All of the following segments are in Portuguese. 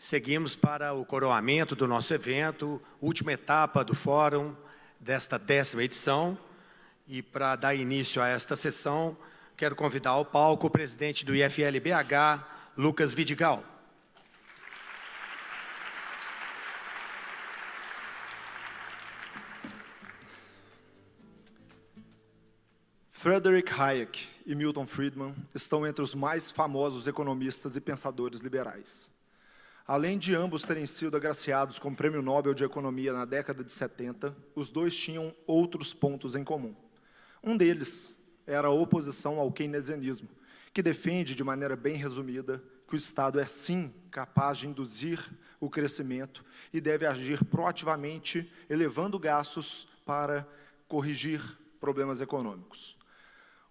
Seguimos para o coroamento do nosso evento, última etapa do fórum desta 10ª edição. E para dar início a esta sessão, quero convidar ao palco o presidente do IFL-BH, Lucas Vidigal. Friedrich Hayek e Milton Friedman estão entre os mais famosos economistas e pensadores liberais. Além de ambos terem sido agraciados com o Prêmio Nobel de Economia na década de 70, os dois tinham outros pontos em comum. Um deles era a oposição ao keynesianismo, que defende, de maneira bem resumida, que o Estado é sim capaz de induzir o crescimento e deve agir proativamente, elevando gastos para corrigir problemas econômicos.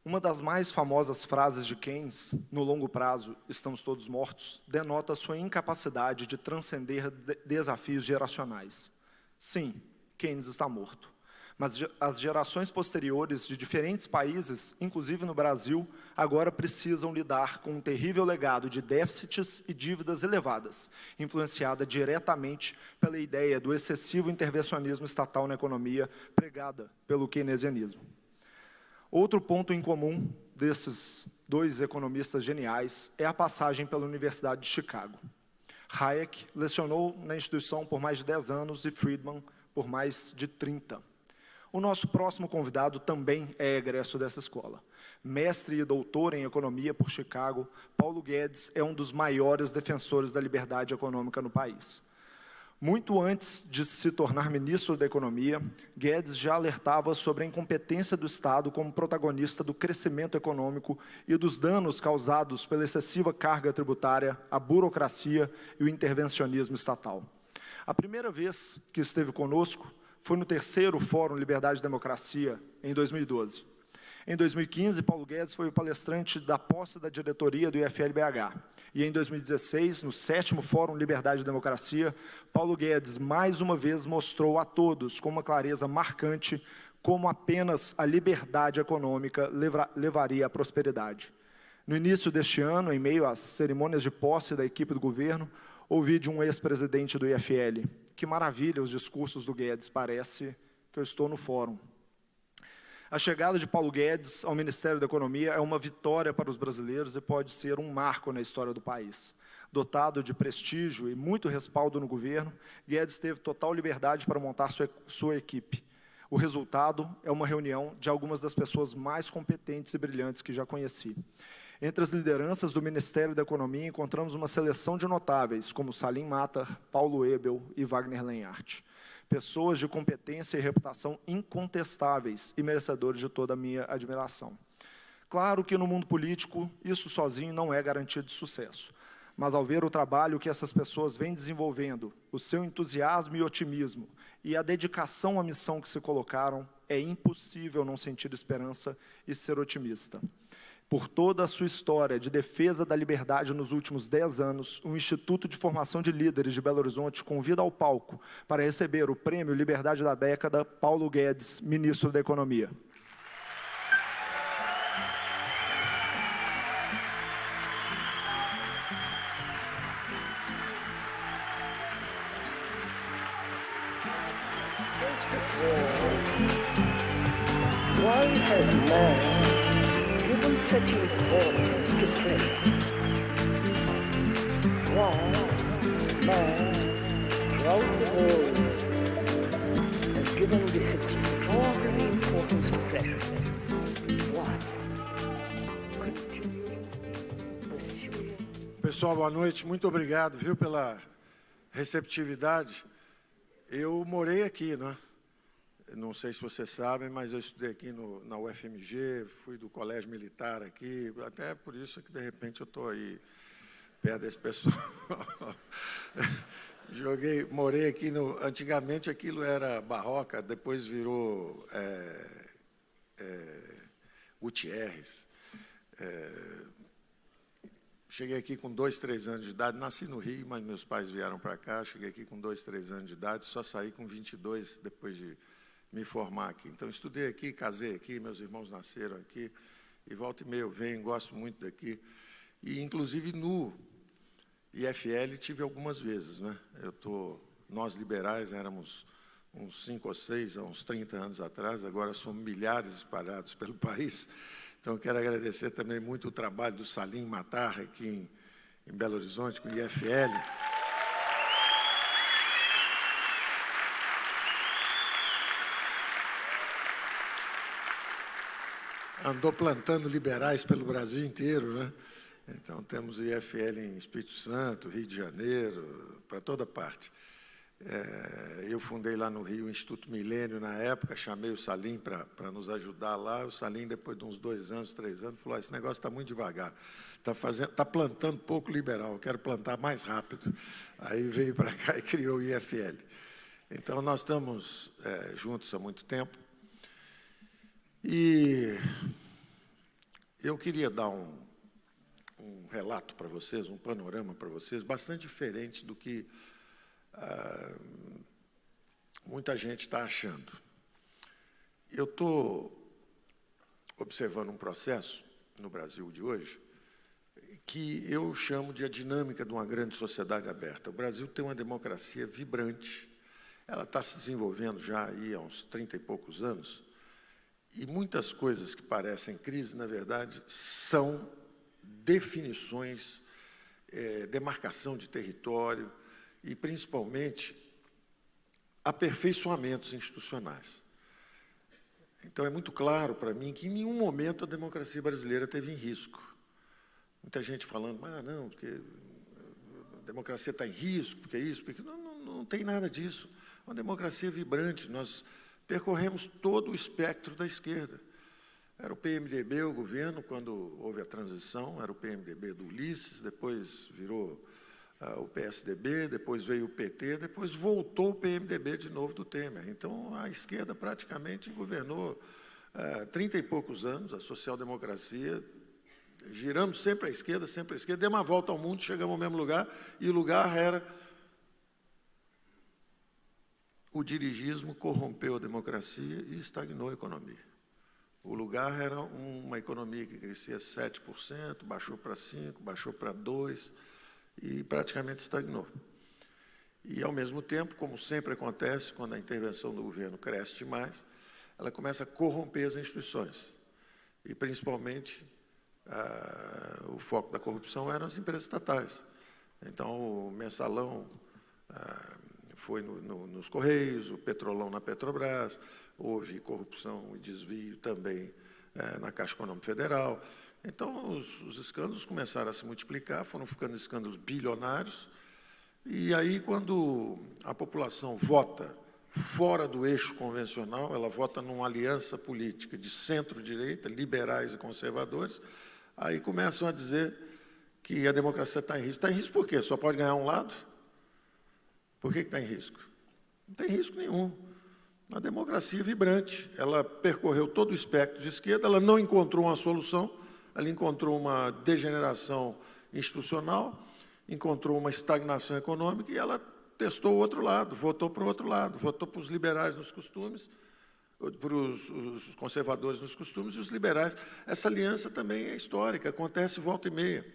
Uma das mais famosas frases de Keynes, no longo prazo, estamos todos mortos, denota sua incapacidade de transcender desafios geracionais. Sim, Keynes está morto. Mas as gerações posteriores de diferentes países, inclusive no Brasil, agora precisam lidar com um terrível legado de déficits e dívidas elevadas, influenciada diretamente pela ideia do excessivo intervencionismo estatal na economia, pregada pelo keynesianismo. Outro ponto em comum desses dois economistas geniais é a passagem pela Universidade de Chicago. Hayek lecionou na instituição por mais de 10 anos e Friedman por mais de 30. O nosso próximo convidado também é egresso dessa escola. Mestre e doutor em economia por Chicago, Paulo Guedes é um dos maiores defensores da liberdade econômica no país. Muito antes de se tornar ministro da Economia, Guedes já alertava sobre a incompetência do Estado como protagonista do crescimento econômico e dos danos causados pela excessiva carga tributária, a burocracia e o intervencionismo estatal. A primeira vez que esteve conosco foi no 3º Fórum Liberdade e Democracia, em 2012. Em 2015, Paulo Guedes foi o palestrante da posse da diretoria do IFL-BH. E em 2016, no 7º Fórum Liberdade e Democracia, Paulo Guedes mais uma vez mostrou a todos com uma clareza marcante como apenas a liberdade econômica levaria à prosperidade. No início deste ano, em meio às cerimônias de posse da equipe do governo, ouvi de um ex-presidente do IFL: que maravilha os discursos do Guedes, parece que eu estou no fórum. A chegada de Paulo Guedes ao Ministério da Economia é uma vitória para os brasileiros e pode ser um marco na história do país. Dotado de prestígio e muito respaldo no governo, Guedes teve total liberdade para montar sua equipe. O resultado é uma reunião de algumas das pessoas mais competentes e brilhantes que já conheci. Entre as lideranças do Ministério da Economia, encontramos uma seleção de notáveis, como Salim Matar, Paulo Ebel e Wagner Lenhart. Pessoas de competência e reputação incontestáveis e merecedores de toda a minha admiração. Claro que no mundo político, isso sozinho não é garantia de sucesso. Mas ao ver o trabalho que essas pessoas vêm desenvolvendo, o seu entusiasmo e otimismo e a dedicação à missão que se colocaram, é impossível não sentir esperança e ser otimista. Por toda a sua história de defesa da liberdade nos últimos 10 anos, o Instituto de Formação de Líderes de Belo Horizonte convida ao palco para receber o Prêmio Liberdade da Década, Paulo Guedes, ministro da Economia. Why has man given such importance to prayer? Why man throughout the world has given this extraordinary importance to prayer? Why? Continuing, pursuing. Pessoal, boa noite. Muito obrigado, viu, pela receptividade. Eu morei aqui, né? Não sei se vocês sabem, mas eu estudei aqui na UFMG, fui do colégio militar aqui, até por isso que, de repente, eu estou aí perto desse pessoal. Morei aqui, antigamente aquilo era Barroca, depois virou Gutierrez. Cheguei aqui com 2, 3 anos de idade, nasci no Rio, mas meus pais vieram para cá, cheguei aqui com 2, 3 anos de idade, só saí com 22 depois de me formar aqui. Então, estudei aqui, casei aqui, meus irmãos nasceram aqui, e volta e meia eu venho, gosto muito daqui. E, inclusive, IFL tive algumas vezes, né? Nós liberais éramos uns 5 ou 6, há uns 30 anos atrás, agora somos milhares espalhados pelo país. Então, quero agradecer também muito o trabalho do Salim Matar, aqui em Belo Horizonte, com o IFL. Andou plantando liberais pelo Brasil inteiro, né? Então, temos o IFL em Espírito Santo, Rio de Janeiro, para toda parte. Eu fundei lá no Rio o Instituto Milênio na época, chamei o Salim para nos ajudar lá. O Salim, depois de uns 2 anos, 3 anos, falou: esse negócio está muito devagar, está plantando pouco liberal, eu quero plantar mais rápido. Aí veio para cá e criou o IFL. Então, nós estamos juntos há muito tempo. E eu queria dar um relato para vocês, um panorama para vocês, bastante diferente do que muita gente está achando. Eu estou observando um processo no Brasil de hoje que eu chamo de a dinâmica de uma grande sociedade aberta. O Brasil tem uma democracia vibrante, ela está se desenvolvendo já aí há uns 30 e poucos anos, e muitas coisas que parecem crise, na verdade, são definições, demarcação de território e, principalmente, aperfeiçoamentos institucionais. Então, é muito claro para mim que em nenhum momento a democracia brasileira teve em risco. Muita gente falando: não, porque a democracia está em risco, porque é isso, porque não tem nada disso. É uma democracia vibrante. Nós percorremos todo o espectro da esquerda. Era o PMDB o governo quando houve a transição, era o PMDB do Ulisses, depois virou o PSDB, depois veio o PT, depois voltou o PMDB de novo do Temer. Então, a esquerda praticamente governou 30 e poucos anos, a social-democracia, giramos sempre à esquerda, demos uma volta ao mundo, chegamos ao mesmo lugar, e o lugar era... O dirigismo corrompeu a democracia e estagnou a economia. O lugar era uma economia que crescia 7%, baixou para 5%, baixou para 2%, e praticamente estagnou. E, ao mesmo tempo, como sempre acontece, quando a intervenção do governo cresce demais, ela começa a corromper as instituições. E, principalmente, o foco da corrupção eram as empresas estatais. Então, o Mensalão foi nos Correios, o Petrolão na Petrobras, houve corrupção e desvio também na Caixa Econômica Federal. Então, os escândalos começaram a se multiplicar, foram ficando escândalos bilionários, e aí, quando a população vota fora do eixo convencional, ela vota numa aliança política de centro-direita, liberais e conservadores, aí começam a dizer que a democracia está em risco. Está em risco por quê? Só pode ganhar um lado? Por que está em risco? Não tem risco nenhum. A democracia é vibrante, ela percorreu todo o espectro de esquerda, ela não encontrou uma solução, ela encontrou uma degeneração institucional, encontrou uma estagnação econômica e ela testou o outro lado, votou para o outro lado, votou para os liberais nos costumes, para os conservadores nos costumes e os liberais. Essa aliança também é histórica, acontece volta e meia.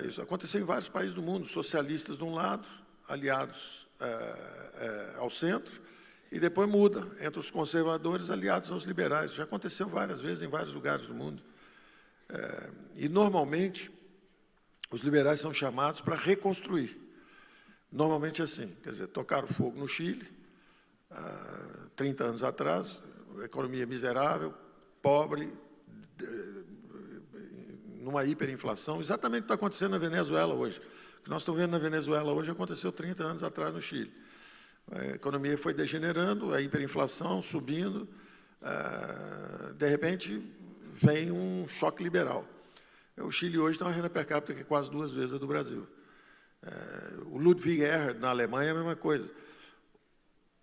Isso aconteceu em vários países do mundo, socialistas de um lado, aliados ao centro, e depois muda, entre os conservadores aliados aos liberais. Já aconteceu várias vezes em vários lugares do mundo. E, normalmente, os liberais são chamados para reconstruir. Normalmente é assim, quer dizer, tocaram fogo no Chile, 30 anos atrás, economia miserável, pobre, numa hiperinflação, exatamente o que está acontecendo na Venezuela hoje. O que nós estamos vendo na Venezuela hoje aconteceu 30 anos atrás no Chile. A economia foi degenerando, a hiperinflação subindo, de repente vem um choque liberal. O Chile hoje tem uma renda per capita que é quase 2 vezes a do Brasil. O Ludwig Erhard, na Alemanha, é a mesma coisa.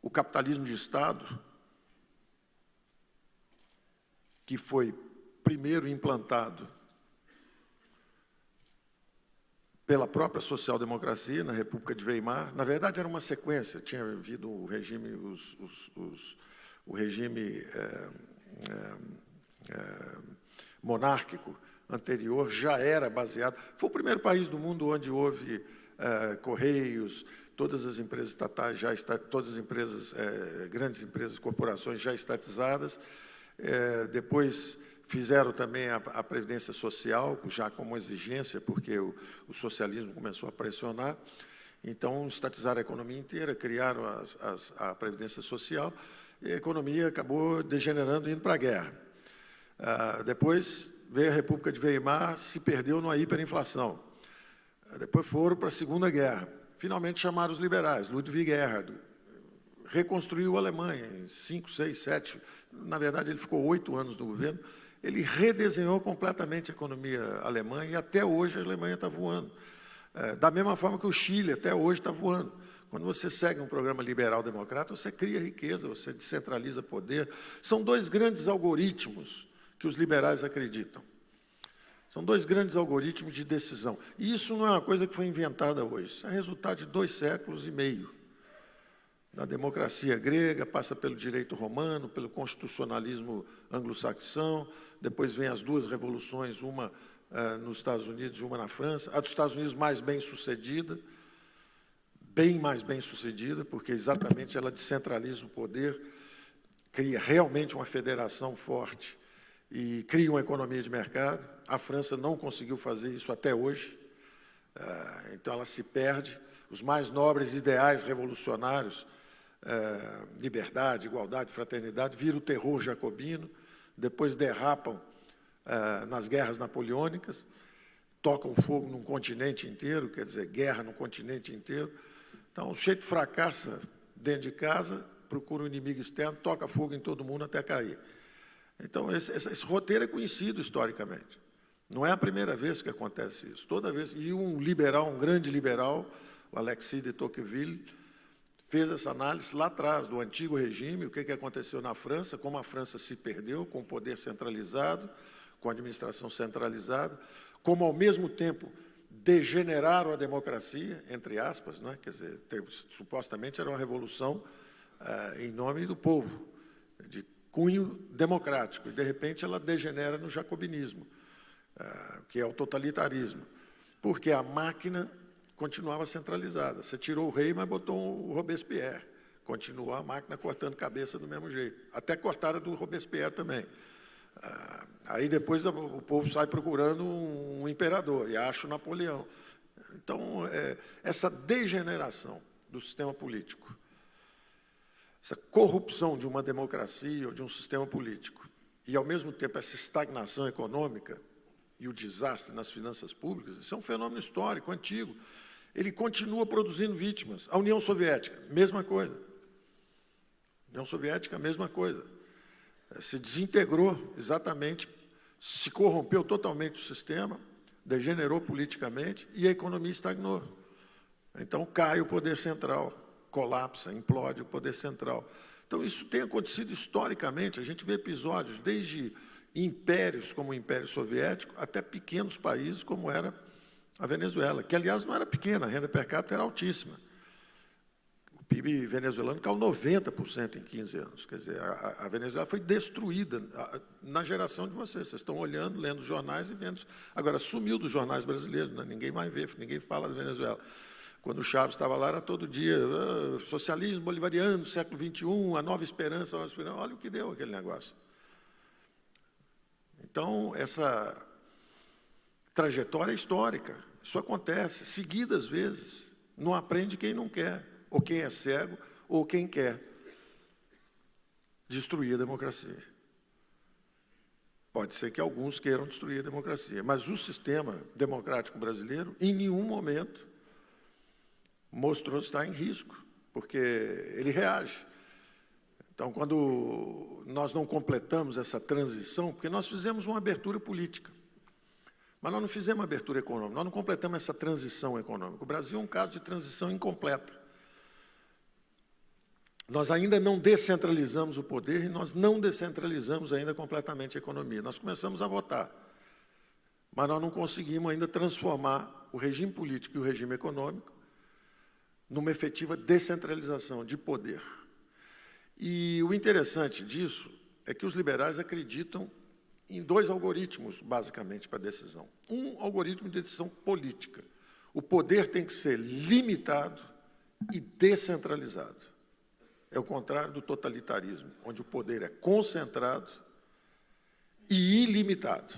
O capitalismo de Estado, que foi primeiro implantado pela própria social-democracia, na República de Weimar. Na verdade, era uma sequência. Tinha havido o regime, monárquico anterior já era baseado. Foi o primeiro país do mundo onde houve correios, todas as empresas estatais todas as empresas, grandes empresas, corporações já estatizadas. Depois fizeram também a Previdência Social, já como exigência, porque o socialismo começou a pressionar. Então, estatizaram a economia inteira, criaram a Previdência Social, e a economia acabou degenerando, indo para a guerra. Depois veio a República de Weimar, se perdeu numa hiperinflação. Depois foram para a Segunda Guerra. Finalmente chamaram os liberais, Ludwig Erhard, reconstruiu a Alemanha em 5, 6, 7, na verdade ele ficou 8 anos no governo, ele redesenhou completamente a economia alemã e até hoje a Alemanha está voando. Da mesma forma que o Chile até hoje está voando. Quando você segue um programa liberal-democrata, você cria riqueza, você descentraliza poder. São dois grandes algoritmos que os liberais acreditam. São dois grandes algoritmos de decisão. E isso não é uma coisa que foi inventada hoje. Isso é resultado de 2 séculos e meio. Da democracia grega, passa pelo direito romano, pelo constitucionalismo anglo-saxão, depois vem as 2 revoluções, uma nos Estados Unidos e uma na França. A dos Estados Unidos mais bem-sucedida, bem mais bem-sucedida, porque exatamente ela descentraliza o poder, cria realmente uma federação forte e cria uma economia de mercado. A França não conseguiu fazer isso até hoje, então ela se perde. Os mais nobres ideais revolucionários, liberdade, igualdade, fraternidade, viram o terror jacobino, depois derrapam nas guerras napoleônicas, tocam fogo num continente inteiro, quer dizer, guerra no continente inteiro. Então, o sujeito fracassa dentro de casa, procura um inimigo externo, toca fogo em todo mundo até cair. Então, esse roteiro é conhecido historicamente. Não é a primeira vez que acontece isso. Toda vez. E um liberal, um grande liberal, o Alexis de Tocqueville, fez essa análise lá atrás, do antigo regime, o que aconteceu na França, como a França se perdeu com o poder centralizado, com a administração centralizada, como, ao mesmo tempo, degeneraram a democracia, entre aspas, né? Quer dizer, supostamente era uma revolução em nome do povo, de cunho democrático, e, de repente, ela degenera no jacobinismo, que é o totalitarismo, porque a máquina continuava centralizada. Você tirou o rei, mas botou o Robespierre. Continua a máquina cortando cabeça do mesmo jeito. Até cortaram do Robespierre também. Aí depois o povo sai procurando um imperador, e acha o Napoleão. Então, essa degeneração do sistema político, essa corrupção de uma democracia ou de um sistema político, e, ao mesmo tempo, essa estagnação econômica e o desastre nas finanças públicas, isso é um fenômeno histórico, antigo. Ele continua produzindo vítimas. A União Soviética, mesma coisa. A União Soviética, mesma coisa. Se desintegrou exatamente, se corrompeu totalmente o sistema, degenerou politicamente e a economia estagnou. Então, cai o poder central, colapsa, implode o poder central. Então, isso tem acontecido historicamente. A gente vê episódios desde impérios como o Império Soviético até pequenos países como era a Venezuela, que, aliás, não era pequena, a renda per capita era altíssima. O PIB venezuelano caiu 90% em 15 anos. Quer dizer, a Venezuela foi destruída na geração de vocês. Vocês estão olhando, lendo os jornais e vendo. Agora, sumiu dos jornais brasileiros, né? Ninguém mais vê, ninguém fala da Venezuela. Quando o Chaves estava lá, era todo dia, socialismo bolivariano, século XXI, a nova esperança, olha o que deu aquele negócio. Então, essa trajetória é histórica, isso acontece, seguidas vezes, não aprende quem não quer, ou quem é cego, ou quem quer destruir a democracia. Pode ser que alguns queiram destruir a democracia, mas o sistema democrático brasileiro, em nenhum momento, mostrou estar em risco, porque ele reage. Então, quando nós não completamos essa transição, porque nós fizemos uma abertura política, mas nós não fizemos uma abertura econômica, nós não completamos essa transição econômica. O Brasil é um caso de transição incompleta. Nós ainda não descentralizamos o poder e nós não descentralizamos ainda completamente a economia. Nós começamos a votar, mas nós não conseguimos ainda transformar o regime político e o regime econômico numa efetiva descentralização de poder. E o interessante disso é que os liberais acreditam em dois algoritmos, basicamente, para decisão. Um algoritmo de decisão política. O poder tem que ser limitado e descentralizado. É o contrário do totalitarismo, onde o poder é concentrado e ilimitado.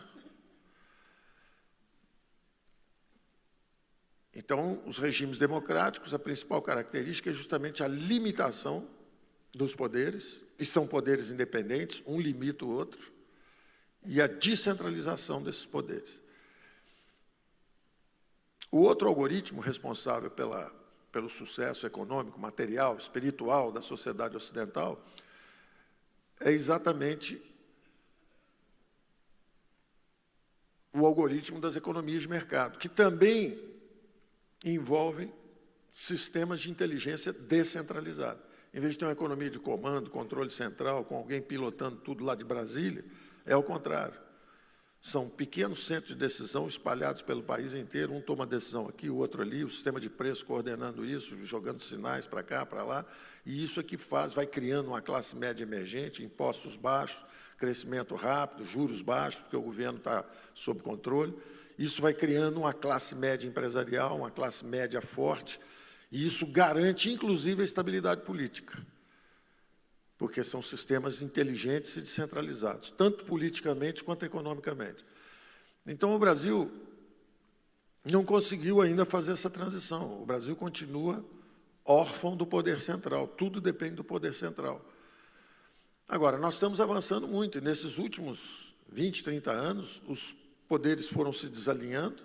Então, os regimes democráticos, a principal característica é justamente a limitação dos poderes, e são poderes independentes, um limita o outro, e a descentralização desses poderes. O outro algoritmo responsável pelo sucesso econômico, material, espiritual da sociedade ocidental é exatamente o algoritmo das economias de mercado, que também envolve sistemas de inteligência descentralizada. Em vez de ter uma economia de comando, controle central, com alguém pilotando tudo lá de Brasília, é o contrário. São pequenos centros de decisão espalhados pelo país inteiro, um toma decisão aqui, o outro ali, o sistema de preço coordenando isso, jogando sinais para cá, para lá, e isso é que vai criando uma classe média emergente, impostos baixos, crescimento rápido, juros baixos, porque o governo está sob controle. Isso vai criando uma classe média empresarial, uma classe média forte, e isso garante, inclusive, a estabilidade política, porque são sistemas inteligentes e descentralizados, tanto politicamente quanto economicamente. Então, o Brasil não conseguiu ainda fazer essa transição. O Brasil continua órfão do poder central, tudo depende do poder central. Agora, nós estamos avançando muito, e nesses últimos 20, 30 anos, os poderes foram se desalinhando,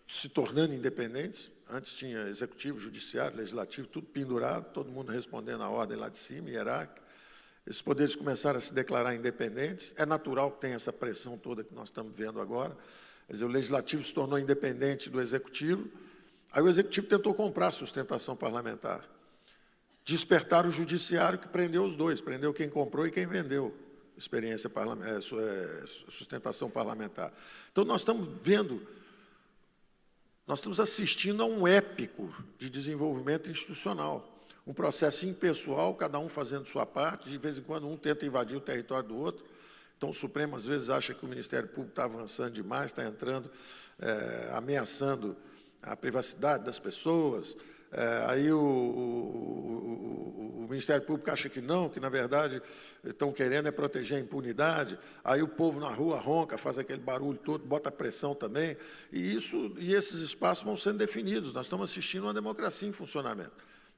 se tornando independentes. Antes tinha executivo, judiciário, legislativo, tudo pendurado, todo mundo respondendo à ordem lá de cima, hierárquica. Esses poderes começaram a se declarar independentes. É natural que tenha essa pressão toda que nós estamos vendo agora. Quer dizer, o legislativo se tornou independente do executivo. Aí o executivo tentou comprar a sustentação parlamentar. Despertar o judiciário, que prendeu os dois, prendeu quem comprou e quem vendeu sustentação parlamentar. Então, nós estamos vendo, nós estamos assistindo a um épico de desenvolvimento institucional, um processo impessoal, cada um fazendo sua parte, de vez em quando um tenta invadir o território do outro. Então, o Supremo, às vezes, acha que o Ministério Público está avançando demais, está entrando, ameaçando a privacidade das pessoas. Aí o Ministério Público acha que não, que, na verdade, estão querendo proteger a impunidade. Aí o povo na rua ronca, faz aquele barulho todo, bota pressão também. E esses espaços vão sendo definidos. Nós estamos assistindo uma democracia em funcionamento.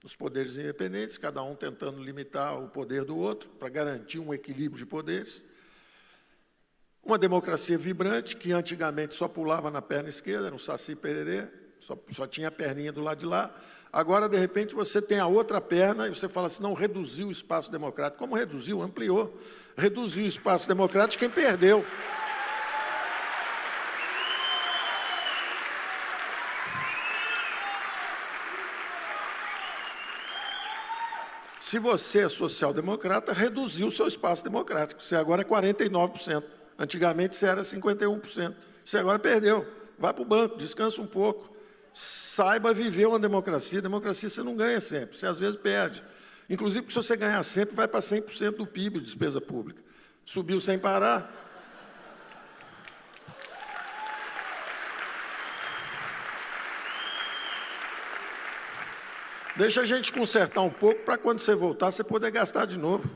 Os poderes independentes, cada um tentando limitar o poder do outro, para garantir um equilíbrio de poderes. Uma democracia vibrante, que antigamente só pulava na perna esquerda, era um saci pererê, só tinha a perninha do lado de lá. Agora, de repente, você tem a outra perna e você fala assim, não, reduziu o espaço democrático. Como reduziu? Ampliou. Reduziu o espaço democrático, quem perdeu. Se você é social-democrata, reduziu o seu espaço democrático. Você agora é 49%. Antigamente, você era 51%. Você agora perdeu. Vai para o banco, descansa um pouco. Saiba viver uma democracia. Democracia você não ganha sempre, você às vezes perde. Inclusive, se você ganhar sempre, vai para 100% do PIB de despesa pública. Subiu sem parar. Deixa a gente consertar um pouco para quando você voltar, você poder gastar de novo.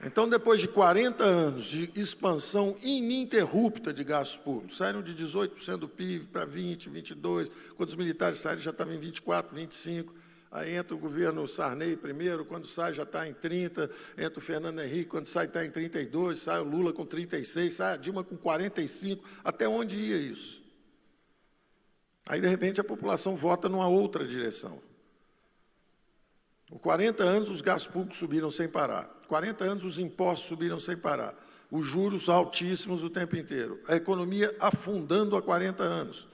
Então, depois de 40 anos de expansão ininterrupta de gastos públicos, saíram de 18% do PIB para 20%, 22%, quando os militares saíram já estavam em 24%, 25%, aí entra o governo Sarney primeiro, quando sai já está em 30%, entra o Fernando Henrique, quando sai está em 32%, sai o Lula com 36%, sai a Dilma com 45%, até onde ia isso? Aí, de repente, a população vota numa outra direção. Por 40 anos, os gastos públicos subiram sem parar. 40 anos, os impostos subiram sem parar. Os juros altíssimos o tempo inteiro. A economia afundando há 40 anos.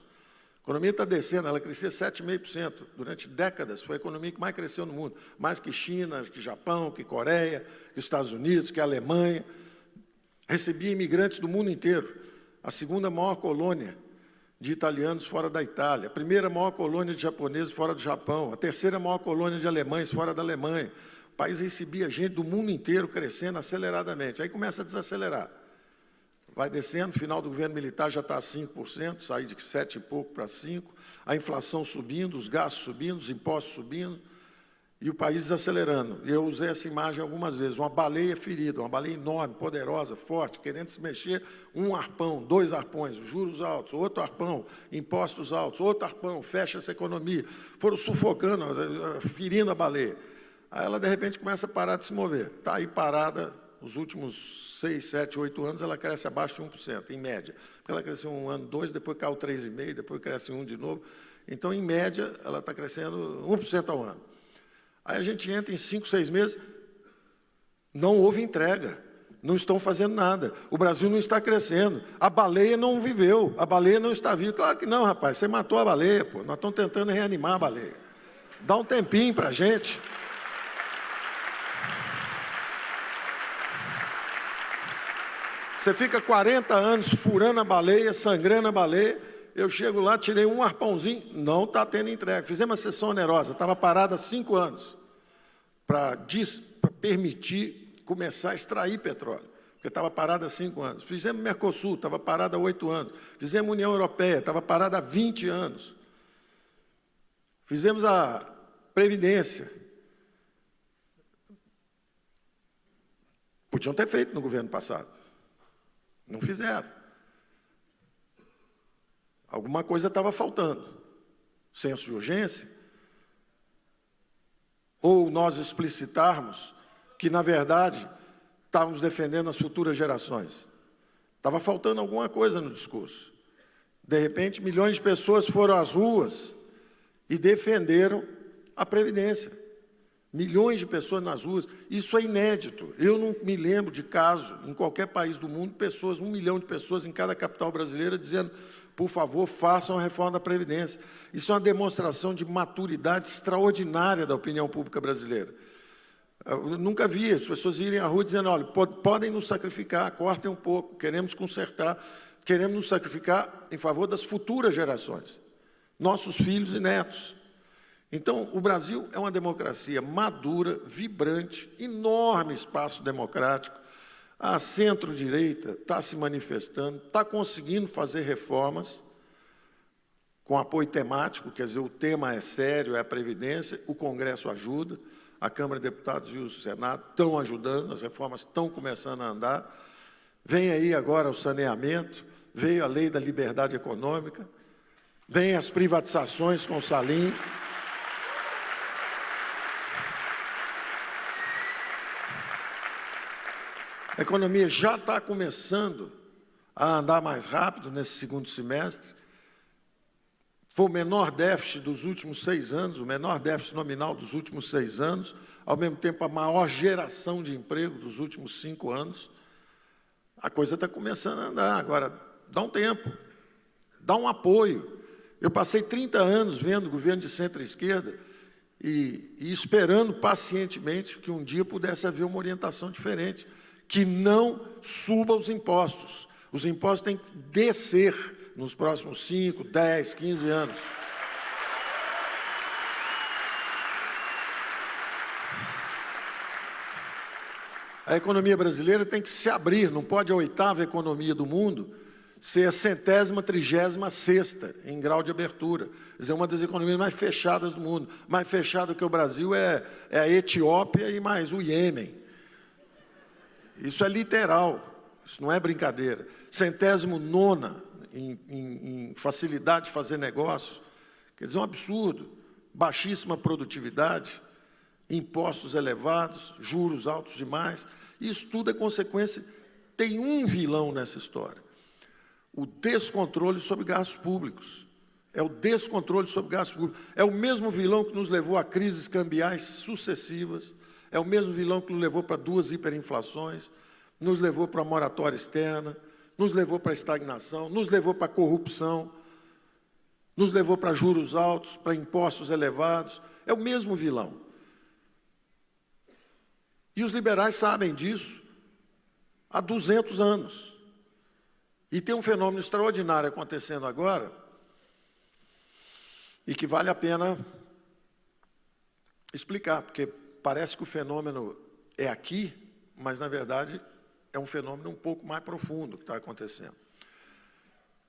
A economia está descendo, ela crescia 7,5%. Durante décadas, foi a economia que mais cresceu no mundo. Mais que China, que Japão, que Coreia, que Estados Unidos, que Alemanha. Recebia imigrantes do mundo inteiro. A segunda maior colônia de italianos fora da Itália, a primeira maior colônia de japoneses fora do Japão, a terceira maior colônia de alemães fora da Alemanha. O país recebia gente do mundo inteiro crescendo aceleradamente. Aí começa a desacelerar. Vai descendo, final do governo militar já está a 5%, sai de 7 e pouco para 5%, a inflação subindo, os gastos subindo, os impostos subindo, e o país desacelerando. Eu usei essa imagem algumas vezes, uma baleia ferida, uma baleia enorme, poderosa, forte, querendo se mexer, um arpão, 2 arpões, juros altos, outro arpão, impostos altos, outro arpão, fecha essa economia. Foram sufocando, ferindo a baleia. Aí ela, de repente, começa a parar de se mover. Está aí parada, os últimos 6, 7, 8 anos, ela cresce abaixo de 1%, em média. Porque ela cresceu um ano, 2, depois caiu 3,5%, depois cresce 1 de novo. Então, em média, ela está crescendo 1% ao ano. Aí a gente entra em 5, 6 meses, não houve entrega, não estão fazendo nada. O Brasil não está crescendo, a baleia não viveu, a baleia não está viva. Claro que não, rapaz, você matou a baleia, pô. Nós estamos tentando reanimar a baleia. Dá um tempinho para a gente. Você fica 40 anos furando a baleia, sangrando a baleia. Eu chego lá, tirei um arpãozinho, não está tendo entrega. Fizemos uma sessão onerosa, estava parada há 5 anos, para permitir começar a extrair petróleo, porque estava parada há 5 anos. Fizemos Mercosul, estava parada há 8 anos. Fizemos União Europeia, estava parada há 20 anos. Fizemos a Previdência. Podiam ter feito no governo passado. Não fizeram. Alguma coisa estava faltando. Senso de urgência. Ou nós explicitarmos que, na verdade, estávamos defendendo as futuras gerações. Estava faltando alguma coisa no discurso. De repente, milhões de pessoas foram às ruas e defenderam a Previdência. Milhões de pessoas nas ruas. Isso é inédito. Eu não me lembro de caso, em qualquer país do mundo, 1 milhão de pessoas em cada capital brasileira dizendo: por favor, façam a reforma da Previdência. Isso é uma demonstração de maturidade extraordinária da opinião pública brasileira. Eu nunca vi as pessoas irem à rua dizendo: olha, podem nos sacrificar, cortem um pouco, queremos consertar, queremos nos sacrificar em favor das futuras gerações, nossos filhos e netos. Então, o Brasil é uma democracia madura, vibrante, enorme espaço democrático. A centro-direita está se manifestando, está conseguindo fazer reformas com apoio temático, quer dizer, o tema é sério, é a Previdência, o Congresso ajuda, a Câmara de Deputados e o Senado estão ajudando, as reformas estão começando a andar. Vem aí agora o saneamento, veio a Lei da Liberdade Econômica, vem as privatizações com o Salim. A economia já está começando a andar mais rápido nesse segundo semestre. Foi o menor déficit dos últimos 6 anos, o menor déficit nominal dos últimos 6 anos, ao mesmo tempo a maior geração de emprego dos últimos 5 anos. A coisa está começando a andar. Agora, dá um tempo, dá um apoio. Eu passei 30 anos vendo o governo de centro-esquerda e esperando pacientemente que um dia pudesse haver uma orientação diferente, que não suba os impostos. Os impostos têm que descer nos próximos 5, 10, 15 anos. A economia brasileira tem que se abrir, não pode a 8ª economia do mundo ser a 100ª, 36ª em grau de abertura. Quer dizer, uma das economias mais fechadas do mundo. Mais fechada que o Brasil é a Etiópia e mais o Iêmen. Isso é literal, isso não é brincadeira. 109ª em facilidade de fazer negócios, quer dizer, um absurdo. Baixíssima produtividade, impostos elevados, juros altos demais. Isso tudo é consequência. Tem um vilão nessa história: o descontrole sobre gastos públicos. É o descontrole sobre gastos públicos. É o mesmo vilão que nos levou a crises cambiais sucessivas. É o mesmo vilão que nos levou para 2 hiperinflações, nos levou para a moratória externa, nos levou para a estagnação, nos levou para a corrupção, nos levou para juros altos, para impostos elevados. É o mesmo vilão. E os liberais sabem disso há 200 anos. E tem um fenômeno extraordinário acontecendo agora, e que vale a pena explicar, porque parece que o fenômeno é aqui, mas, na verdade, é um fenômeno um pouco mais profundo que está acontecendo.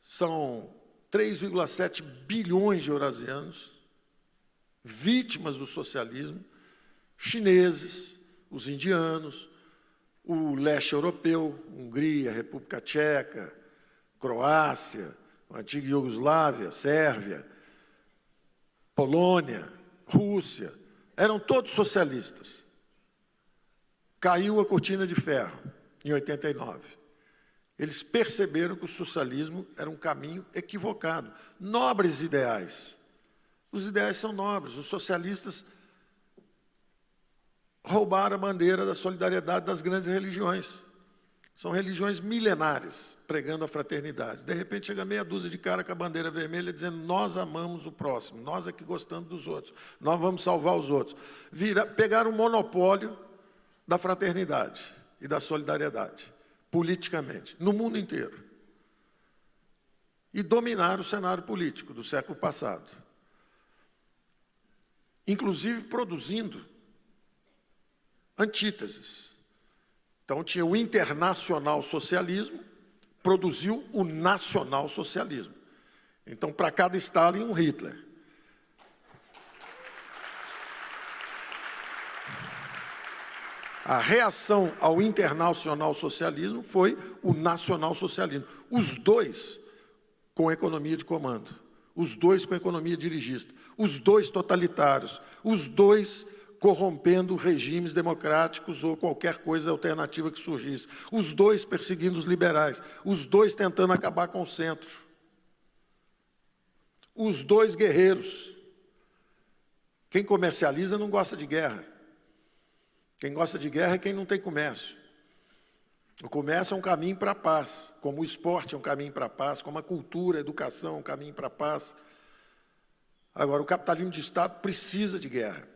São 3,7 bilhões de eurasianos vítimas do socialismo, chineses, os indianos, o leste europeu, Hungria, República Tcheca, Croácia, a antiga Iugoslávia, Sérvia, Polônia, Rússia, eram todos socialistas. Caiu a cortina de ferro, em 89. Eles perceberam que o socialismo era um caminho equivocado. Nobres ideais. Os ideais são nobres. Os socialistas roubaram a bandeira da solidariedade das grandes religiões. São religiões milenares, pregando a fraternidade. De repente, chega meia dúzia de cara com a bandeira vermelha, dizendo, nós amamos o próximo, nós é que gostamos dos outros, nós vamos salvar os outros. Pegaram o monopólio da fraternidade e da solidariedade, politicamente, no mundo inteiro. E dominaram o cenário político do século passado. Inclusive produzindo antíteses. Então, tinha o internacional socialismo, produziu o nacional socialismo. Então, para cada Stalin, um Hitler. A reação ao internacional socialismo foi o nacional socialismo. Os dois com economia de comando, os dois com economia dirigista, os dois totalitários, os dois corrompendo regimes democráticos ou qualquer coisa alternativa que surgisse, os dois perseguindo os liberais, os dois tentando acabar com o centro, os dois guerreiros. Quem comercializa não gosta de guerra. Quem gosta de guerra é quem não tem comércio. O comércio é um caminho para a paz, como o esporte é um caminho para a paz, como a cultura, a educação é um caminho para a paz. Agora, o capitalismo de Estado precisa de guerra.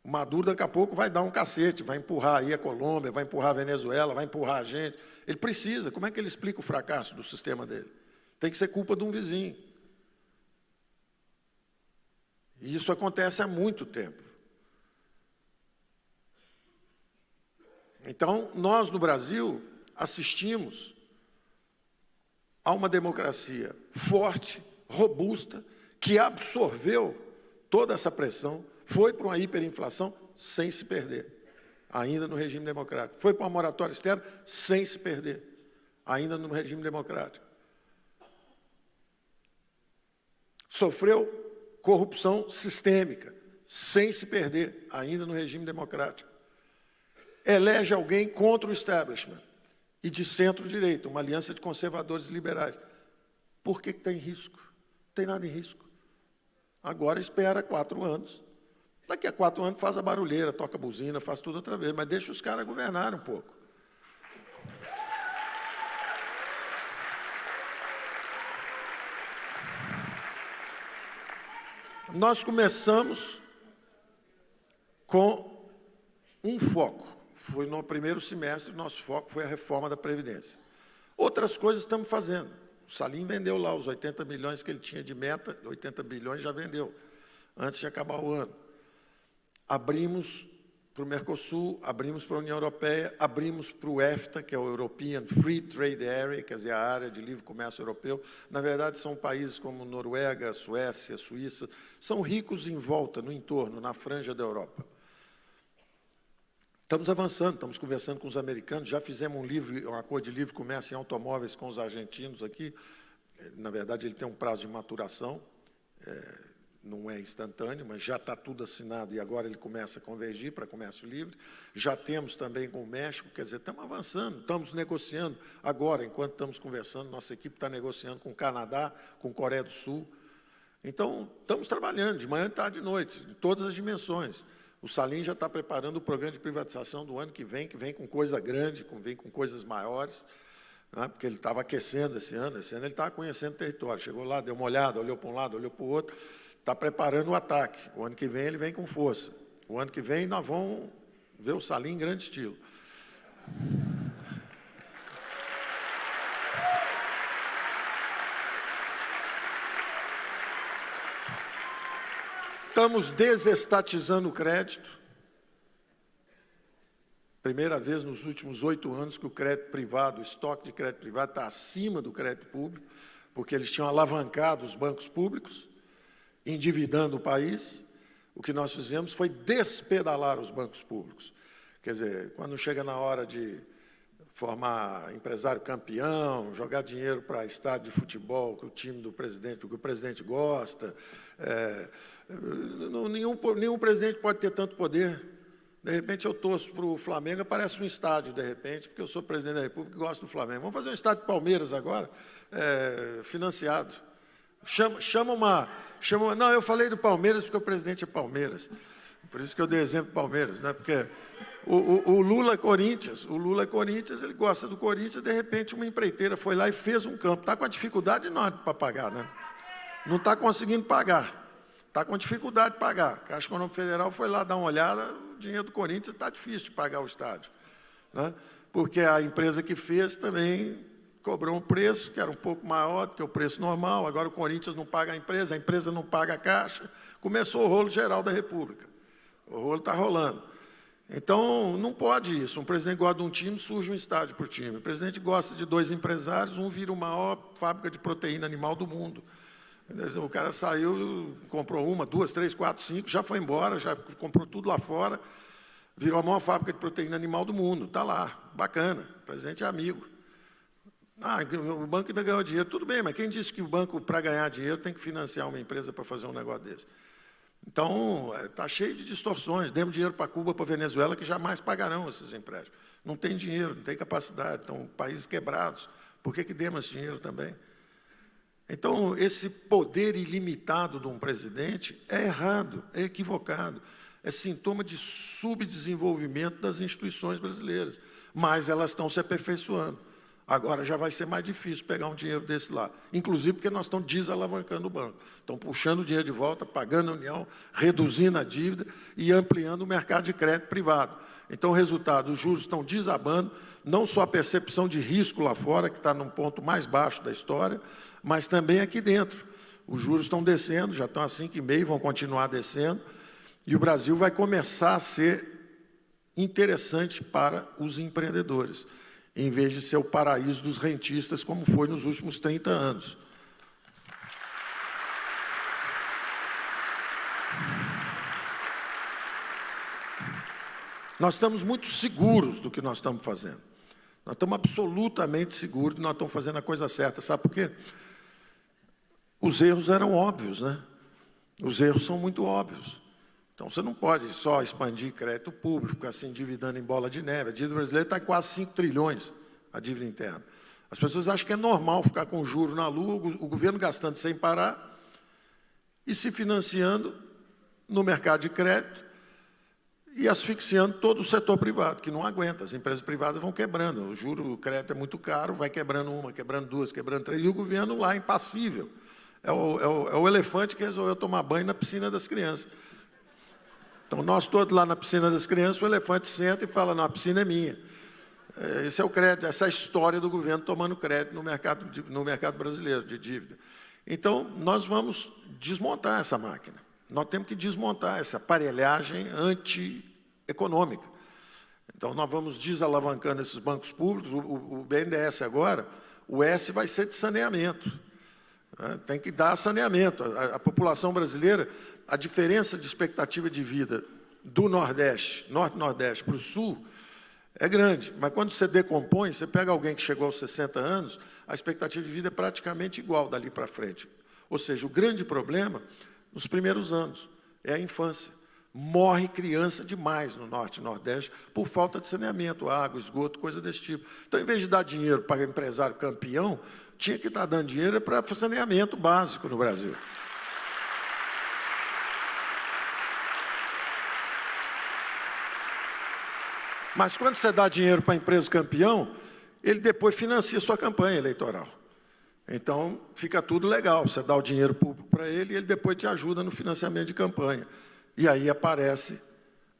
O Maduro, daqui a pouco, vai dar um cacete, vai empurrar aí a Colômbia, vai empurrar a Venezuela, vai empurrar a gente. Ele precisa. Como é que ele explica o fracasso do sistema dele? Tem que ser culpa de um vizinho. E isso acontece há muito tempo. Então, nós, no Brasil, assistimos a uma democracia forte, robusta, que absorveu toda essa pressão, foi para uma hiperinflação sem se perder, ainda no regime democrático. Foi para uma moratória externa sem se perder, ainda no regime democrático. Sofreu corrupção sistêmica, sem se perder, ainda no regime democrático. Elege alguém contra o establishment e de centro-direita, uma aliança de conservadores e liberais. Por que tem risco? Não tem nada em risco. Agora espera 4 anos. Daqui a 4 anos faz a barulheira, toca a buzina, faz tudo outra vez, mas deixa os caras governarem um pouco. Nós começamos com um foco. Foi no primeiro semestre, nosso foco foi a reforma da Previdência. Outras coisas estamos fazendo. O Salim vendeu lá os 80 milhões que ele tinha de meta, 80 bilhões já vendeu, antes de acabar o ano. Abrimos para o Mercosul, abrimos para a União Europeia, abrimos para o EFTA, que é o European Free Trade Area, quer dizer, a área de livre comércio europeu. Na verdade, são países como Noruega, Suécia, Suíça, são ricos em volta, no entorno, na franja da Europa. Estamos avançando, estamos conversando com os americanos, já fizemos um acordo de livre comércio em automóveis com os argentinos aqui. Na verdade, ele tem um prazo de maturação, não é instantâneo, mas já está tudo assinado e agora ele começa a convergir para comércio livre. Já temos também com o México, quer dizer, estamos avançando, estamos negociando agora, enquanto estamos conversando, nossa equipe está negociando com o Canadá, com a Coreia do Sul. Então, estamos trabalhando de manhã, tarde e noite, em todas as dimensões. O Salim já está preparando o programa de privatização do ano que vem com coisa grande, vem com coisas maiores, né, porque ele estava aquecendo esse ano ele estava conhecendo o território, chegou lá, deu uma olhada, olhou para um lado, olhou para o outro, está preparando o ataque. O ano que vem ele vem com força. O ano que vem nós vamos ver o Salim em grande estilo. Estamos desestatizando o crédito, Primeira vez nos últimos 8 anos que o crédito privado, o estoque de crédito privado está acima do crédito público, porque eles tinham alavancado os bancos públicos, endividando o país. O que nós fizemos foi despedalar os bancos públicos. Quer dizer, quando chega na hora de formar empresário campeão, jogar dinheiro para estádio de futebol, que o time do presidente, que o presidente gosta, nenhum presidente pode ter tanto poder. De repente eu torço para o Flamengo, aparece um estádio, de repente, porque eu sou presidente da República e gosto do Flamengo. Vamos fazer um estádio de Palmeiras agora, financiado. Não, eu falei do Palmeiras porque o presidente é Palmeiras. Por isso que eu dei exemplo do Palmeiras, né? Porque o Lula é Corinthians, ele gosta do Corinthians, de repente uma empreiteira foi lá e fez um campo. Está com a dificuldade enorme para pagar, né? Não está conseguindo pagar. Está com dificuldade de pagar. A Caixa Econômica Federal foi lá dar uma olhada, o dinheiro do Corinthians está difícil de pagar o estádio, né? Porque a empresa que fez também cobrou um preço que era um pouco maior do que o preço normal. Agora o Corinthians não paga a empresa não paga a Caixa. Começou o rolo geral da República. O rolo está rolando. Então, não pode isso. Um presidente gosta de um time, surge um estádio para o time. O presidente gosta de 2 empresários, um vira a maior fábrica de proteína animal do mundo. O cara saiu, comprou 1, 2, 3, 4, 5, já foi embora, já comprou tudo lá fora, virou a maior fábrica de proteína animal do mundo. Está lá, bacana, o presidente é amigo. O banco ainda ganhou dinheiro. Tudo bem, mas quem disse que o banco, para ganhar dinheiro, tem que financiar uma empresa para fazer um negócio desse? Então, está cheio de distorções. Demos dinheiro para Cuba, para a Venezuela, que jamais pagarão esses empréstimos. Não tem dinheiro, não tem capacidade, estão países quebrados. Por que demos esse dinheiro também? Então, esse poder ilimitado de um presidente é errado, é equivocado. É sintoma de subdesenvolvimento das instituições brasileiras. Mas elas estão se aperfeiçoando. Agora já vai ser mais difícil pegar um dinheiro desse lá. Inclusive porque nós estamos desalavancando o banco. Estão puxando o dinheiro de volta, pagando a União, reduzindo a dívida e ampliando o mercado de crédito privado. Então, o resultado, os juros estão desabando, não só a percepção de risco lá fora, que está num ponto mais baixo da história, mas também aqui dentro. Os juros estão descendo, já estão a 5,5, vão continuar descendo, e o Brasil vai começar a ser interessante para os empreendedores, em vez de ser o paraíso dos rentistas, como foi nos últimos 30 anos. Nós estamos muito seguros do que nós estamos fazendo. Nós estamos absolutamente seguros que nós estamos fazendo a coisa certa. Sabe por quê? Os erros eram óbvios, né? Os erros são muito óbvios. Então, você não pode só expandir crédito público, ficar se endividando em bola de neve. A dívida brasileira está em quase 5 trilhões, a dívida interna. As pessoas acham que é normal ficar com juro na lua, o governo gastando sem parar e se financiando no mercado de crédito e asfixiando todo o setor privado, que não aguenta. As empresas privadas vão quebrando. O juro, o crédito é muito caro, vai quebrando uma, quebrando duas, quebrando três, e o governo lá impassível. É o elefante que resolveu tomar banho na piscina das crianças. Então, nós todos lá na piscina das crianças, o elefante senta e fala, não, a piscina é minha. Esse é o crédito, essa é a história do governo tomando crédito no mercado brasileiro de dívida. Então, nós vamos desmontar essa máquina. Nós temos que desmontar essa aparelhagem anti-econômica. Então, nós vamos desalavancando esses bancos públicos. O BNDES agora, o S vai ser de saneamento. Tem que dar saneamento. A população brasileira, a diferença de expectativa de vida do Nordeste, Norte-Nordeste para o Sul, é grande. Mas quando você decompõe, você pega alguém que chegou aos 60 anos, a expectativa de vida é praticamente igual dali para frente. Ou seja, o grande problema, nos primeiros anos, é a infância. Morre criança demais no Norte e Nordeste por falta de saneamento, água, esgoto, coisa desse tipo. Então, em vez de dar dinheiro para empresário campeão, tinha que estar dando dinheiro para saneamento básico no Brasil. Mas quando você dá dinheiro para a empresa campeão, ele depois financia sua campanha eleitoral. Então, fica tudo legal. Você dá o dinheiro público para ele e ele depois te ajuda no financiamento de campanha. E aí aparece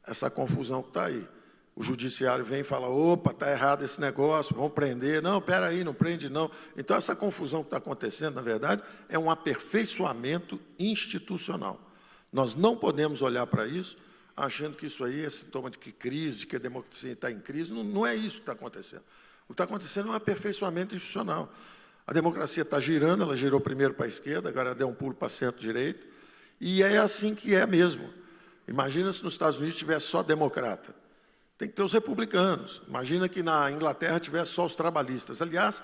essa confusão que está aí. O judiciário vem e fala, opa, está errado esse negócio, vão prender. Não, espera aí, não prende não. Então, essa confusão que está acontecendo, na verdade, é um aperfeiçoamento institucional. Nós não podemos olhar para isso achando que isso aí é sintoma de que crise, de que a democracia está em crise. Não, não é isso que está acontecendo. O que está acontecendo é um aperfeiçoamento institucional. A democracia está girando, ela girou primeiro para a esquerda, agora deu um pulo para centro-direita, e é assim que é mesmo. Imagina se nos Estados Unidos tivesse só democrata. Tem que ter os republicanos. Imagina que na Inglaterra tivesse só os trabalhistas. Aliás,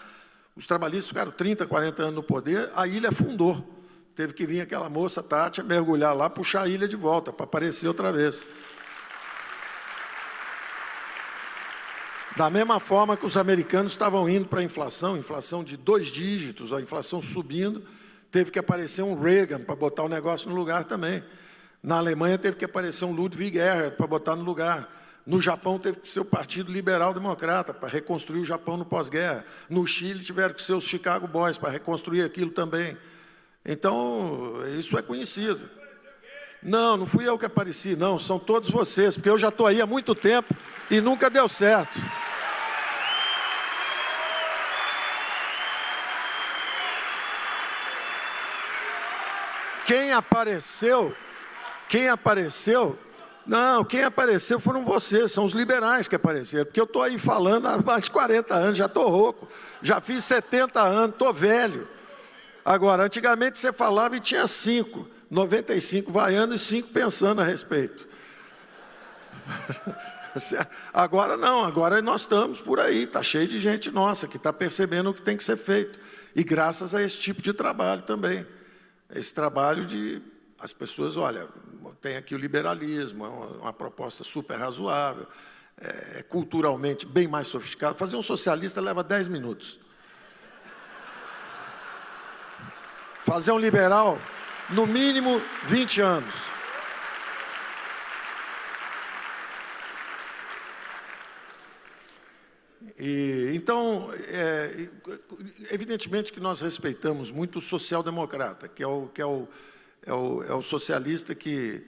os trabalhistas ficaram 30, 40 anos no poder, a ilha afundou. Teve que vir aquela moça, Tátia, mergulhar lá, puxar a ilha de volta, para aparecer outra vez. Da mesma forma que os americanos estavam indo para a inflação de 2 dígitos, a inflação subindo, teve que aparecer um Reagan para botar o negócio no lugar também. Na Alemanha teve que aparecer um Ludwig Erhard para botar no lugar. No Japão teve que ser o Partido Liberal Democrata para reconstruir o Japão no pós-guerra. No Chile tiveram que ser os Chicago Boys para reconstruir aquilo também. Então, isso é conhecido. Não, não fui eu que apareci, não, são todos vocês, porque eu já estou aí há muito tempo e nunca deu certo. Quem apareceu, não, quem apareceu foram vocês, são os liberais que apareceram, porque eu estou aí falando há mais de 40 anos, já estou rouco, já fiz 70 anos, estou velho. Agora, antigamente você falava e tinha 5, 95 vaiando e 5 pensando a respeito. Agora não, agora nós estamos por aí, está cheio de gente nossa que está percebendo o que tem que ser feito. E graças a esse tipo de trabalho também. Esse trabalho de as pessoas, olha, tem aqui o liberalismo, é uma proposta super razoável, é culturalmente bem mais sofisticado. Fazer um socialista leva 10 minutos. Fazer um liberal, no mínimo 20 anos. Então, evidentemente que nós respeitamos muito o social-democrata, que é o socialista que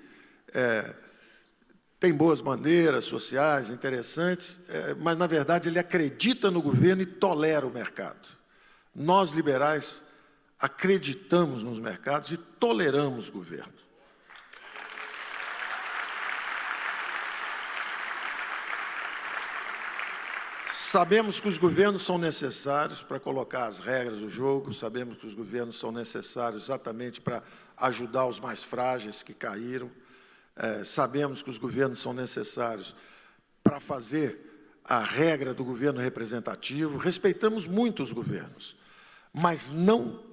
tem boas bandeiras sociais, interessantes, mas, na verdade, ele acredita no governo e tolera o mercado. Nós, liberais, acreditamos nos mercados e toleramos o governo. Sabemos que os governos são necessários para colocar as regras do jogo, sabemos que os governos são necessários exatamente para ajudar os mais frágeis que caíram, sabemos que os governos são necessários para fazer a regra do governo representativo, respeitamos muito os governos, mas não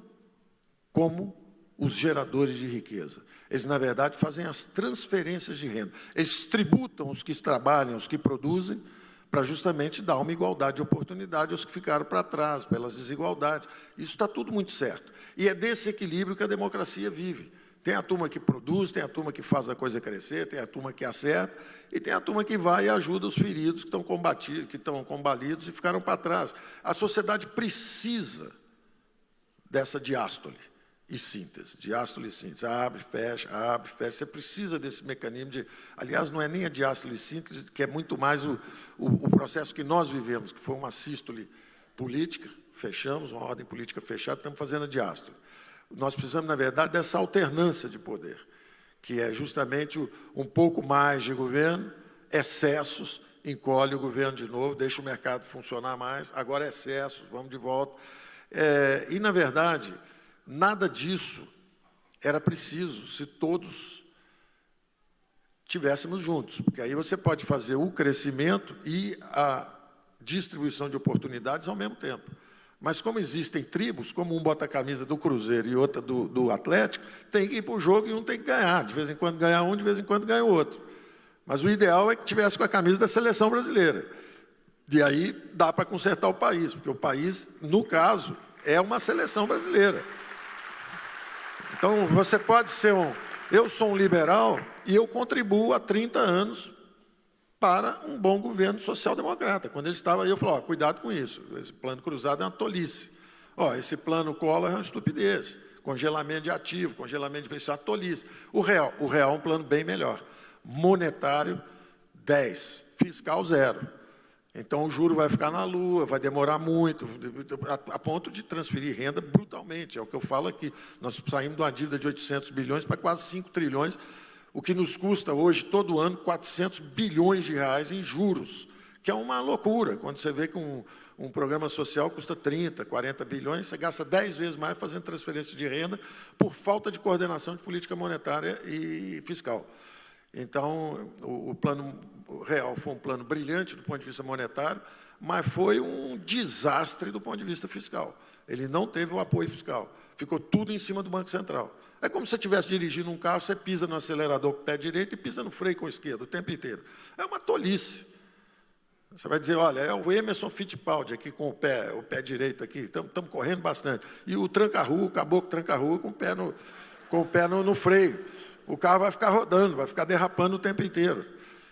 como os geradores de riqueza. Eles, na verdade, fazem as transferências de renda. Eles tributam os que trabalham, os que produzem, para justamente dar uma igualdade de oportunidade aos que ficaram para trás, pelas desigualdades. Isso está tudo muito certo. E é desse equilíbrio que a democracia vive. Tem a turma que produz, tem a turma que faz a coisa crescer, tem a turma que acerta, e tem a turma que vai e ajuda os feridos que estão combatidos, que estão combalidos e ficaram para trás. A sociedade precisa dessa diástole e síntese, diástole e síntese, abre, fecha, você precisa desse mecanismo de, aliás, não é nem a diástole e síntese, que é muito mais o processo que nós vivemos, que foi uma sístole política, fechamos, uma ordem política fechada, estamos fazendo a diástole. Nós precisamos, na verdade, dessa alternância de poder, que é justamente um pouco mais de governo, excessos, encolhe o governo de novo, deixa o mercado funcionar mais, agora excessos, vamos de volta. E, na verdade, nada disso era preciso se todos estivéssemos juntos, porque aí você pode fazer o crescimento e a distribuição de oportunidades ao mesmo tempo. Mas como existem tribos, como um bota a camisa do Cruzeiro e outra do Atlético, tem que ir para o jogo e um tem que ganhar. De vez em quando ganha um, de vez em quando ganha o outro. Mas o ideal é que tivesse com a camisa da seleção brasileira. E aí dá para consertar o país, porque o país, no caso, é uma seleção brasileira. Então, você pode ser eu sou um liberal e eu contribuo há 30 anos para um bom governo social-democrata. Quando ele estava aí, eu falei, cuidado com isso, esse plano cruzado é uma tolice. Esse plano Collor é uma estupidez. Congelamento de ativo, congelamento de... Isso é uma tolice. O real é um plano bem melhor. Monetário, 10. Fiscal, 0. Então, o juro vai ficar na lua, vai demorar muito, a ponto de transferir renda brutalmente. É o que eu falo aqui. Nós saímos de uma dívida de 800 bilhões para quase 5 trilhões, o que nos custa hoje, todo ano, 400 bilhões de reais em juros, que é uma loucura. Quando você vê que um programa social custa 30, 40 bilhões, você gasta 10 vezes mais fazendo transferência de renda por falta de coordenação de política monetária e fiscal. Então, o plano real foi um plano brilhante do ponto de vista monetário, mas foi um desastre do ponto de vista fiscal. Ele não teve o apoio fiscal. Ficou tudo em cima do Banco Central. É como se você estivesse dirigindo um carro, você pisa no acelerador com o pé direito e pisa no freio com o esquerdo o tempo inteiro. É uma tolice. Você vai dizer, olha, é o Emerson Fittipaldi aqui com o pé direito aqui, estamos correndo bastante. E o tranca-rua, o caboclo tranca-rua com o pé no freio. O carro vai ficar rodando, vai ficar derrapando o tempo inteiro.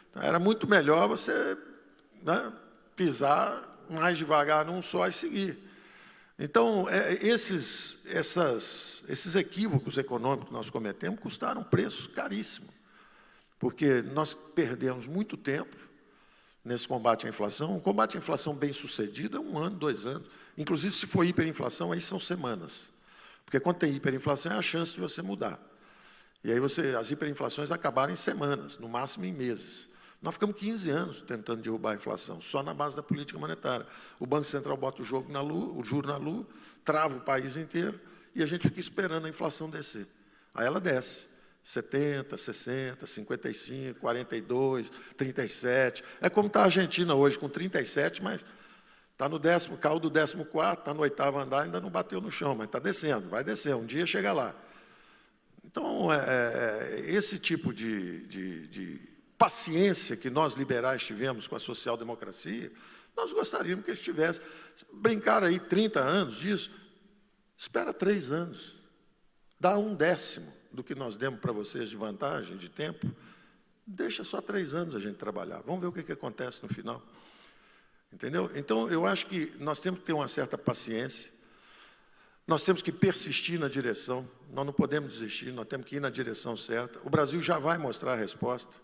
Então, era muito melhor você, né, pisar mais devagar num só e seguir. Então, esses equívocos econômicos que nós cometemos custaram preços caríssimos, porque nós perdemos muito tempo nesse combate à inflação. Um combate à inflação bem sucedido é 1 ano, 2 anos. Inclusive, se for hiperinflação, aí são semanas. Porque quando tem hiperinflação, é a chance de você mudar. E aí as hiperinflações acabaram em semanas, no máximo em meses. Nós ficamos 15 anos tentando derrubar a inflação, só na base da política monetária. O Banco Central bota o juro na lua, trava o país inteiro, e a gente fica esperando a inflação descer. Aí ela desce. 70, 60, 55, 42, 37. É como está a Argentina hoje, com 37, mas está no caiu do 14º, está no 8º andar, ainda não bateu no chão, mas está descendo, vai descer, um dia chega lá. Então, esse tipo de paciência que nós liberais tivemos com a social-democracia, nós gostaríamos que eles tivessem. Brincaram aí 30 anos disso, espera 3 anos, dá 1/10 do que nós demos para vocês de vantagem, de tempo, deixa só 3 anos a gente trabalhar. Vamos ver o que acontece no final. Entendeu? Então, eu acho que nós temos que ter uma certa paciência, nós temos que persistir na direção, nós não podemos desistir, nós temos que ir na direção certa. O Brasil já vai mostrar a resposta.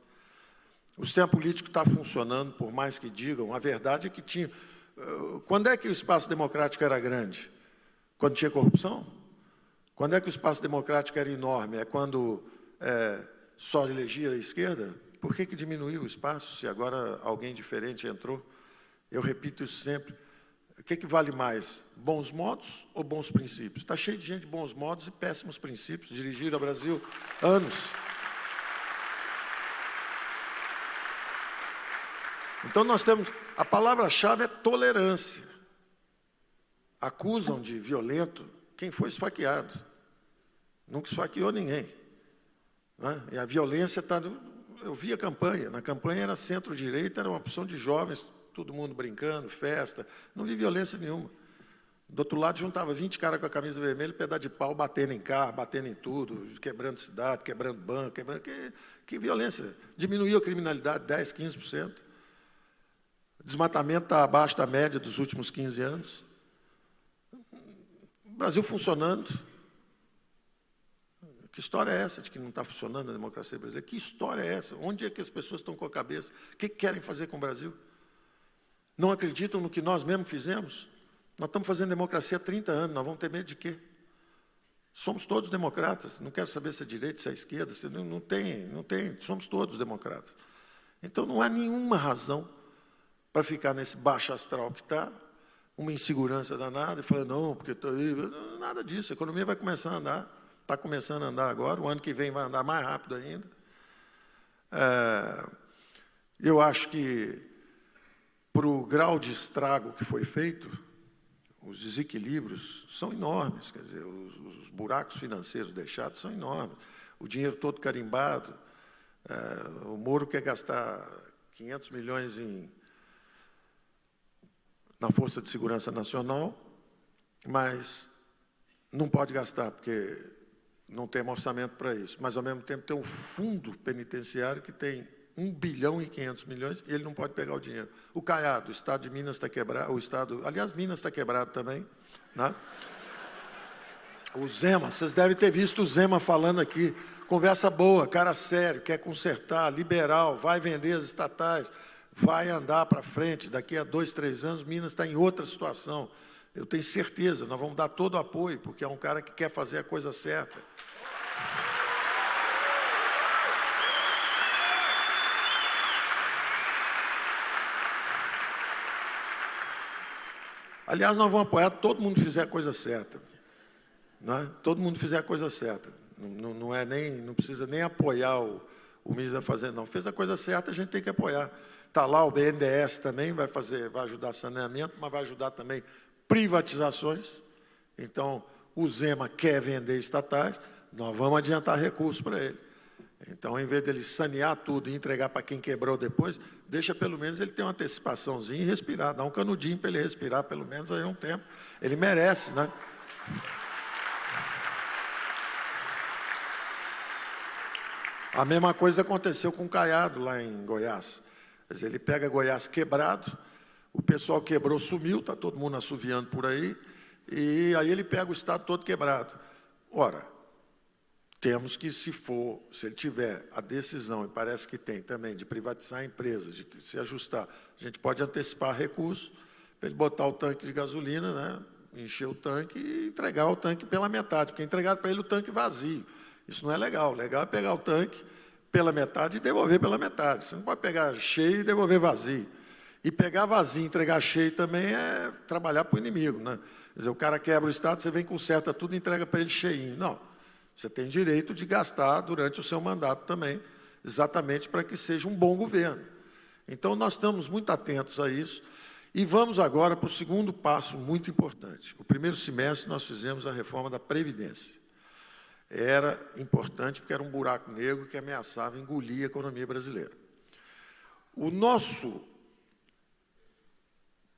O sistema político está funcionando, por mais que digam, a verdade é que tinha... Quando é que o espaço democrático era grande? Quando tinha corrupção? Quando é que o espaço democrático era enorme? É quando só elegia a esquerda? Por que diminuiu o espaço, se agora alguém diferente entrou? Eu repito isso sempre. O que vale mais? Bons modos ou bons princípios? Está cheio de gente de bons modos e péssimos princípios. Dirigiram o Brasil anos. Então, nós temos... A palavra-chave é tolerância. Acusam de violento quem foi esfaqueado. Nunca esfaqueou ninguém. Né? E a violência está... Eu vi a campanha. Na campanha era centro-direita, era uma opção de jovens, todo mundo brincando, festa. Não vi violência nenhuma. Do outro lado, juntava 20 caras com a camisa vermelha, pedaço de pau, batendo em carro, batendo em tudo, quebrando cidade, quebrando banco, quebrando... Que violência? Diminuiu a criminalidade 10%, 15%. O desmatamento está abaixo da média dos últimos 15 anos. O Brasil funcionando. Que história é essa de que não está funcionando a democracia brasileira? Que história é essa? Onde é que as pessoas estão com a cabeça? O que querem fazer com o Brasil? Não acreditam no que nós mesmos fizemos? Nós estamos fazendo democracia há 30 anos, nós vamos ter medo de quê? Somos todos democratas, não quero saber se é direita, se é esquerda, se não tem, somos todos democratas. Então, não há nenhuma razão para ficar nesse baixo astral que está, uma insegurança danada, e falar, não, porque estou aí, nada disso, a economia vai começar a andar, está começando a andar agora, o ano que vem vai andar mais rápido ainda. Eu acho que, para o grau de estrago que foi feito, os desequilíbrios são enormes, quer dizer, os buracos financeiros deixados são enormes, o dinheiro todo carimbado, o Moro quer gastar 500 milhões na Força de Segurança Nacional, mas não pode gastar, porque não tem orçamento para isso. Mas, ao mesmo tempo, tem um fundo penitenciário que tem 1 bilhão e 500 milhões e ele não pode pegar o dinheiro. O Caiado, o Estado de Minas está quebrado, aliás, Minas está quebrado também, né? O Zema, vocês devem ter visto o Zema falando aqui, conversa boa, cara sério, quer consertar, liberal, vai vender as estatais, vai andar para frente, daqui a 2, 3 anos, Minas está em outra situação. Eu tenho certeza, nós vamos dar todo o apoio, porque é um cara que quer fazer a coisa certa. Aliás, nós vamos apoiar todo mundo que fizer a coisa certa. Né? Todo mundo fizer a coisa certa. Não precisa nem apoiar o ministro da Fazenda, não. Fez a coisa certa, a gente tem que apoiar. Está lá o BNDES também, vai ajudar saneamento, mas vai ajudar também privatizações. Então, o Zema quer vender estatais, nós vamos adiantar recursos para ele. Então, em vez dele sanear tudo e entregar para quem quebrou depois, deixa pelo menos ele ter uma antecipaçãozinha e respirar, dá um canudinho para ele respirar, pelo menos aí um tempo. Ele merece, né? A mesma coisa aconteceu com o Caiado, lá em Goiás. Quer dizer, ele pega Goiás quebrado, o pessoal quebrou, sumiu, está todo mundo assoviando por aí, e aí ele pega o Estado todo quebrado. Ora, temos que, se ele tiver a decisão, e parece que tem também, de privatizar a empresa, de se ajustar, a gente pode antecipar recursos para ele botar o tanque de gasolina, né, encher o tanque e entregar o tanque pela metade, porque entregaram para ele o tanque vazio. Isso não é legal. O legal é pegar o tanque pela metade e devolver pela metade. Você não pode pegar cheio e devolver vazio. E pegar vazio e entregar cheio também é trabalhar para o inimigo, né? Quer dizer, o cara quebra o Estado, você vem, conserta tudo e entrega para ele cheinho. Não. Você tem direito de gastar durante o seu mandato também, exatamente para que seja um bom governo. Então, nós estamos muito atentos a isso. E vamos agora para o segundo passo muito importante. O primeiro semestre nós fizemos a reforma da Previdência. Era importante porque era um buraco negro que ameaçava engolir a economia brasileira. O nosso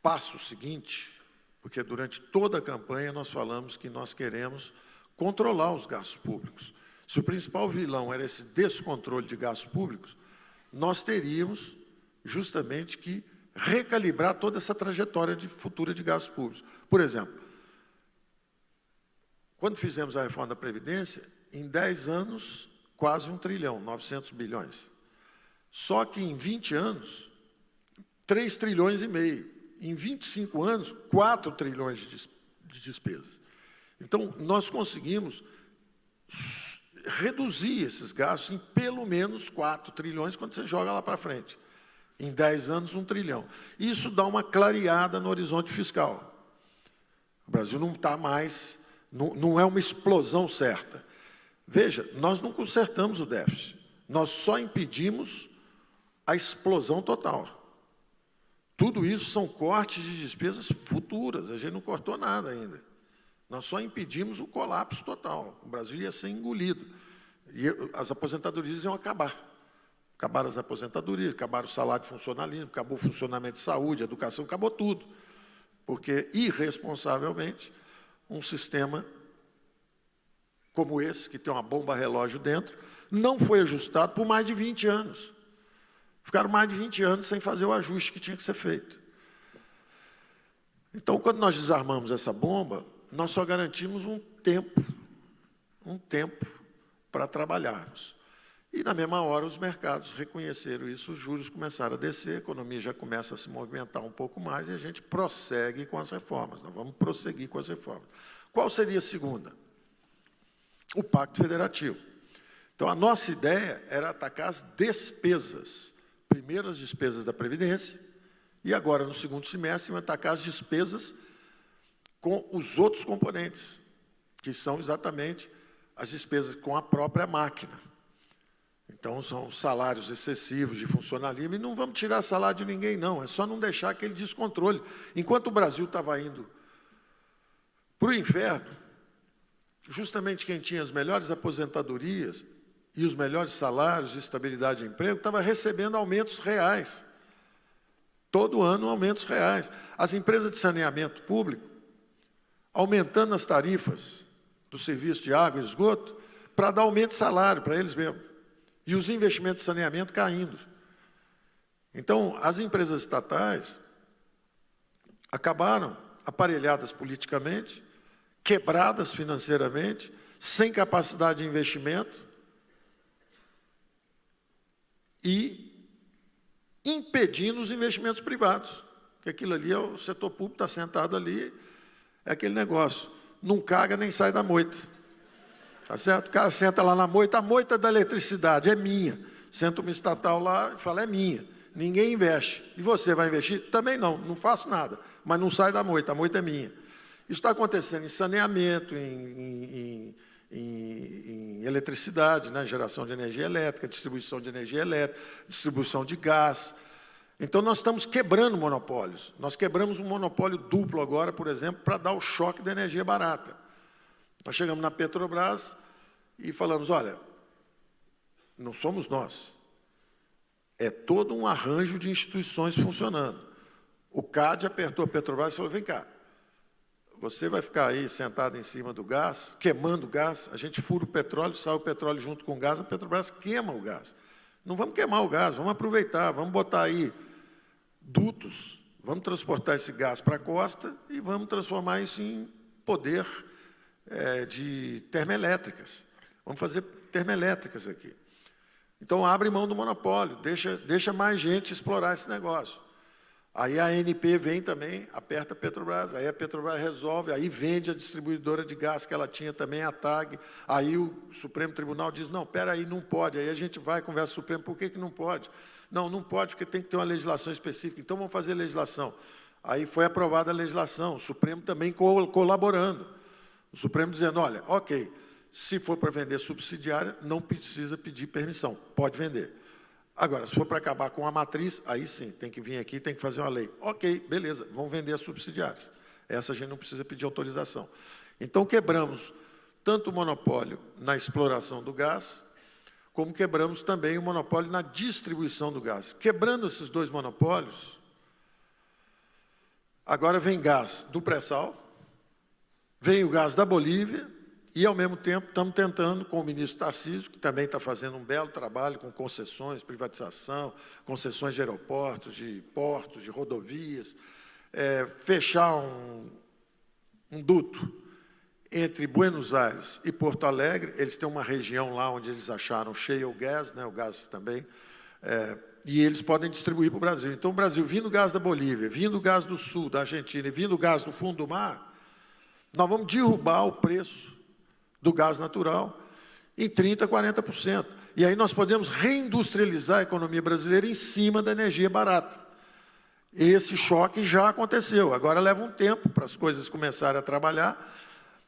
passo seguinte, porque durante toda a campanha nós falamos que nós queremos controlar os gastos públicos. Se o principal vilão era esse descontrole de gastos públicos, nós teríamos justamente que recalibrar toda essa trajetória futura de gastos públicos. Por exemplo, quando fizemos a reforma da Previdência, em 10 anos, quase 1 trilhão, 900 bilhões. Só que em 20 anos, 3 trilhões e meio. Em 25 anos, 4 trilhões de despesas. Então, nós conseguimos reduzir esses gastos em pelo menos 4 trilhões quando você joga lá para frente. Em 10 anos, 1 trilhão. Isso dá uma clareada no horizonte fiscal. O Brasil não está mais... Não é uma explosão certa. Veja, nós não consertamos o déficit. Nós só impedimos a explosão total. Tudo isso são cortes de despesas futuras. A gente não cortou nada ainda. Nós só impedimos o colapso total. O Brasil ia ser engolido. E as aposentadorias iam acabar. Acabaram as aposentadorias, acabaram o salário de funcionalismo, acabou o funcionamento de saúde, educação, acabou tudo. Porque, irresponsavelmente, um sistema como esse, que tem uma bomba relógio dentro, não foi ajustado por mais de 20 anos. Ficaram mais de 20 anos sem fazer o ajuste que tinha que ser feito. Então, quando nós desarmamos essa bomba, nós só garantimos um tempo para trabalharmos. E, na mesma hora, os mercados reconheceram isso, os juros começaram a descer, a economia já começa a se movimentar um pouco mais e a gente prossegue com as reformas. Nós vamos prosseguir com as reformas. Qual seria a segunda? O Pacto Federativo. Então, a nossa ideia era atacar as despesas. Primeiro, as despesas da Previdência, e agora, no segundo semestre, vamos atacar as despesas com os outros componentes, que são exatamente as despesas com a própria máquina. Então, são salários excessivos de funcionalismo, e não vamos tirar salário de ninguém, não, é só não deixar aquele descontrole. Enquanto o Brasil estava indo para o inferno, justamente quem tinha as melhores aposentadorias e os melhores salários de estabilidade de emprego estava recebendo aumentos reais. Todo ano, aumentos reais. As empresas de saneamento público, aumentando as tarifas do serviço de água e esgoto, para dar aumento de salário para eles mesmos. E os investimentos de saneamento caindo. Então, as empresas estatais acabaram aparelhadas politicamente, quebradas financeiramente, sem capacidade de investimento e impedindo os investimentos privados. Porque aquilo ali, o setor público está sentado ali, é aquele negócio, não caga nem sai da moita. Tá certo? O cara senta lá na moita, a moita da eletricidade é minha. Senta uma estatal lá e fala, é minha. ninguém investe. E você vai investir? Também não, não faço nada. Mas não sai da moita, a moita é minha. Isso está acontecendo em saneamento, em eletricidade, né? Geração de energia elétrica, distribuição de energia elétrica, distribuição de gás. Então, nós estamos quebrando monopólios. Nós quebramos um monopólio duplo agora, por exemplo, para dar o choque da energia barata. Nós chegamos na Petrobras e falamos, olha, não somos nós. É todo um arranjo de instituições funcionando. O CAD apertou a Petrobras e falou, vem cá, você vai ficar aí sentado em cima do gás, queimando gás, a gente fura o petróleo, sai o petróleo junto com o gás, a Petrobras queima o gás. Não vamos queimar o gás, vamos aproveitar, vamos botar aí dutos, vamos transportar esse gás para a costa e vamos transformar isso em poder de termoelétricas. Vamos fazer termoelétricas aqui. Então, abre mão do monopólio, deixa mais gente explorar esse negócio. Aí a ANP vem também, aperta a Petrobras, aí a Petrobras resolve, aí vende a distribuidora de gás que ela tinha também, a TAG, aí o Supremo Tribunal diz, não, espera aí, não pode, aí a gente vai, conversa com o Supremo, por que não pode? Não, não pode, porque tem que ter uma legislação específica, então vamos fazer legislação. Aí foi aprovada a legislação, o Supremo também colaborando, o Supremo dizendo, olha, ok, se for para vender subsidiária, não precisa pedir permissão, pode vender. Agora, se for para acabar com a matriz, aí sim, tem que vir aqui, tem que fazer uma lei. Ok, beleza, vamos vender as subsidiárias. Essa a gente não precisa pedir autorização. Então, quebramos tanto o monopólio na exploração do gás, como quebramos também o monopólio na distribuição do gás. Quebrando esses dois monopólios, agora vem gás do pré-sal, vem o gás da Bolívia, e, ao mesmo tempo, estamos tentando, com o ministro Tarcísio, que também está fazendo um belo trabalho com concessões, privatização, concessões de aeroportos, de portos, de rodovias, fechar um duto entre Buenos Aires e Porto Alegre. Eles têm uma região lá onde eles acharam shale gas, né, o gás também, e eles podem distribuir para o Brasil. Então, o Brasil, vindo gás da Bolívia, vindo gás do sul, da Argentina, e vindo gás do fundo do mar, nós vamos derrubar o preço do gás natural em 30%, 40%. E aí nós podemos reindustrializar a economia brasileira em cima da energia barata. Esse choque já aconteceu. Agora leva um tempo para as coisas começarem a trabalhar,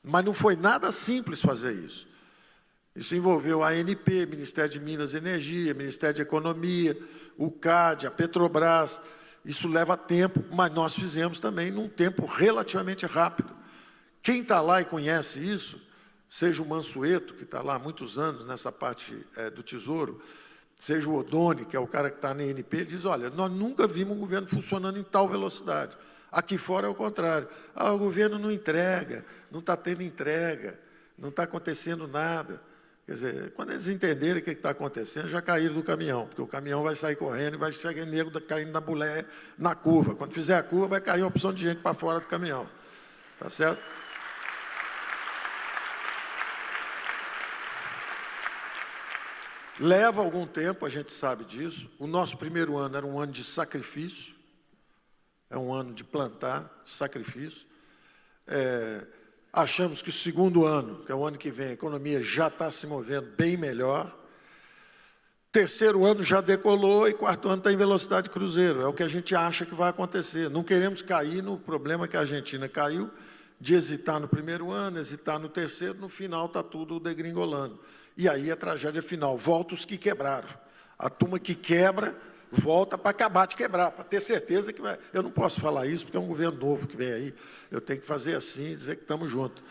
mas não foi nada simples fazer isso. Isso envolveu a ANP, Ministério de Minas e Energia, Ministério de Economia, o CAD, a Petrobras. Isso leva tempo, mas nós fizemos também num tempo relativamente rápido. Quem está lá e conhece isso, seja o Mansueto, que está lá há muitos anos nessa parte do Tesouro, seja o Odoni, que é o cara que está na ANP, ele diz, olha, nós nunca vimos um governo funcionando em tal velocidade. Aqui fora é o contrário. O governo não entrega, não está tendo entrega, não está acontecendo nada. Quer dizer, quando eles entenderem o que está acontecendo, já caíram do caminhão, porque o caminhão vai sair correndo e vai chegar negro caindo na boleia, na curva. Quando fizer a curva, vai cair uma opção de gente para fora do caminhão. Tá certo? Leva algum tempo, a gente sabe disso. O nosso primeiro ano era um ano de sacrifício, é um ano de plantar, de sacrifício. Achamos que o segundo ano, que é o ano que vem, a economia já está se movendo bem melhor. Terceiro ano já decolou e quarto ano está em velocidade cruzeiro. É o que a gente acha que vai acontecer. Não queremos cair no problema que a Argentina caiu, de hesitar no primeiro ano, hesitar no terceiro, no final está tudo degringolando. E aí a tragédia final, volta os que quebraram. A turma que quebra, volta para acabar de quebrar, para ter certeza que vai... Eu não posso falar isso, porque é um governo novo que vem aí. Eu tenho que fazer assim e dizer que estamos juntos.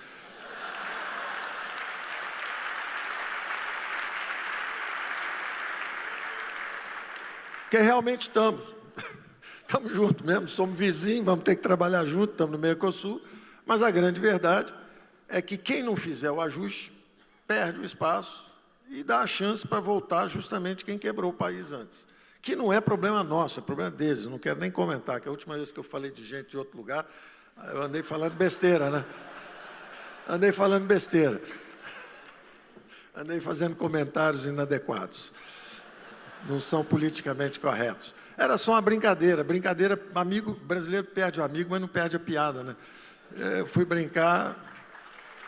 Porque realmente estamos. Estamos juntos mesmo, somos vizinhos, vamos ter que trabalhar juntos, estamos no Mercosul. Mas a grande verdade é que quem não fizer o ajuste perde o espaço e dá a chance para voltar justamente quem quebrou o país antes. Que não é problema nosso, é problema deles. Eu não quero nem comentar, que a última vez que eu falei de gente de outro lugar, eu andei falando besteira, né? Andei falando besteira. Andei fazendo comentários inadequados. Não são politicamente corretos. Era só uma brincadeira. Brincadeira, amigo brasileiro perde o amigo, mas não perde a piada, né? Eu fui brincar,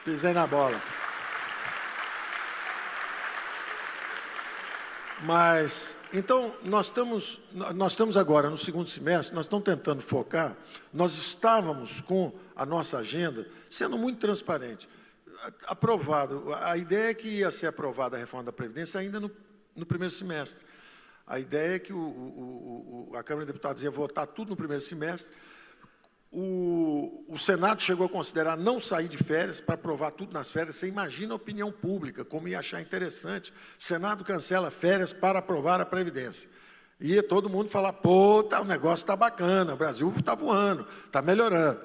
pisei na bola. Mas, então, nós estamos agora no segundo semestre, nós estamos tentando focar, nós estávamos com a nossa agenda sendo muito transparente. Aprovado, a ideia é que ia ser aprovada a reforma da Previdência ainda no primeiro semestre. A ideia é que a Câmara de Deputados ia votar tudo no primeiro semestre. O Senado chegou a considerar não sair de férias para aprovar tudo nas férias. Você imagina a opinião pública, como ia achar interessante. O Senado cancela férias para aprovar a Previdência. Ia todo mundo falar, pô, o negócio está bacana, o Brasil está voando, está melhorando.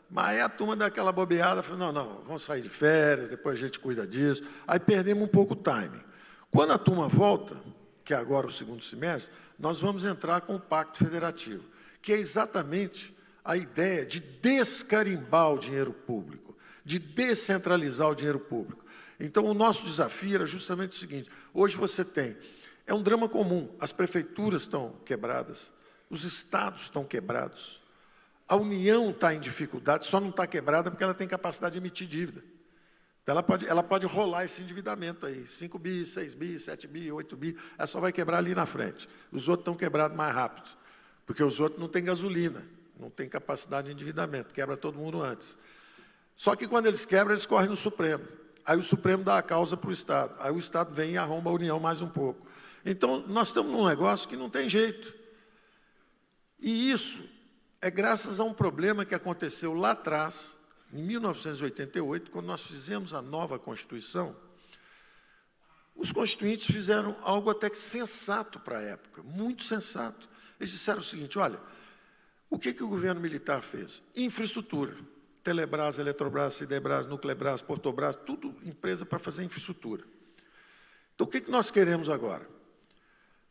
Mas aí a turma daquela bobeada falou, não, vamos sair de férias, depois a gente cuida disso. Aí perdemos um pouco o timing. Quando a turma volta, que é agora o segundo semestre, nós vamos entrar com o Pacto Federativo, que é exatamente a ideia de descarimbar o dinheiro público, de descentralizar o dinheiro público. Então, o nosso desafio era justamente o seguinte, hoje você tem, é um drama comum, as prefeituras estão quebradas, os estados estão quebrados, a União está em dificuldade, só não está quebrada porque ela tem capacidade de emitir dívida. Então, ela pode rolar esse endividamento aí, 5 bi, 6 bi, 7 bi, 8 bi, ela só vai quebrar ali na frente. Os outros estão quebrados mais rápido, porque os outros não têm gasolina, não têm capacidade de endividamento, quebra todo mundo antes. Só que quando eles quebram, eles correm no Supremo. Aí o Supremo dá a causa para o Estado. Aí o Estado vem e arromba a União mais um pouco. Então, nós estamos num negócio que não tem jeito. E isso é graças a um problema que aconteceu lá atrás, em 1988, quando nós fizemos a nova Constituição. Os constituintes fizeram algo até que sensato para a época, muito sensato. Eles disseram o seguinte, olha, o que o governo militar fez? Infraestrutura. Telebrás, Eletrobras, Siderbras, Nuclebras, Portobras, tudo empresa para fazer infraestrutura. Então, o que nós queremos agora?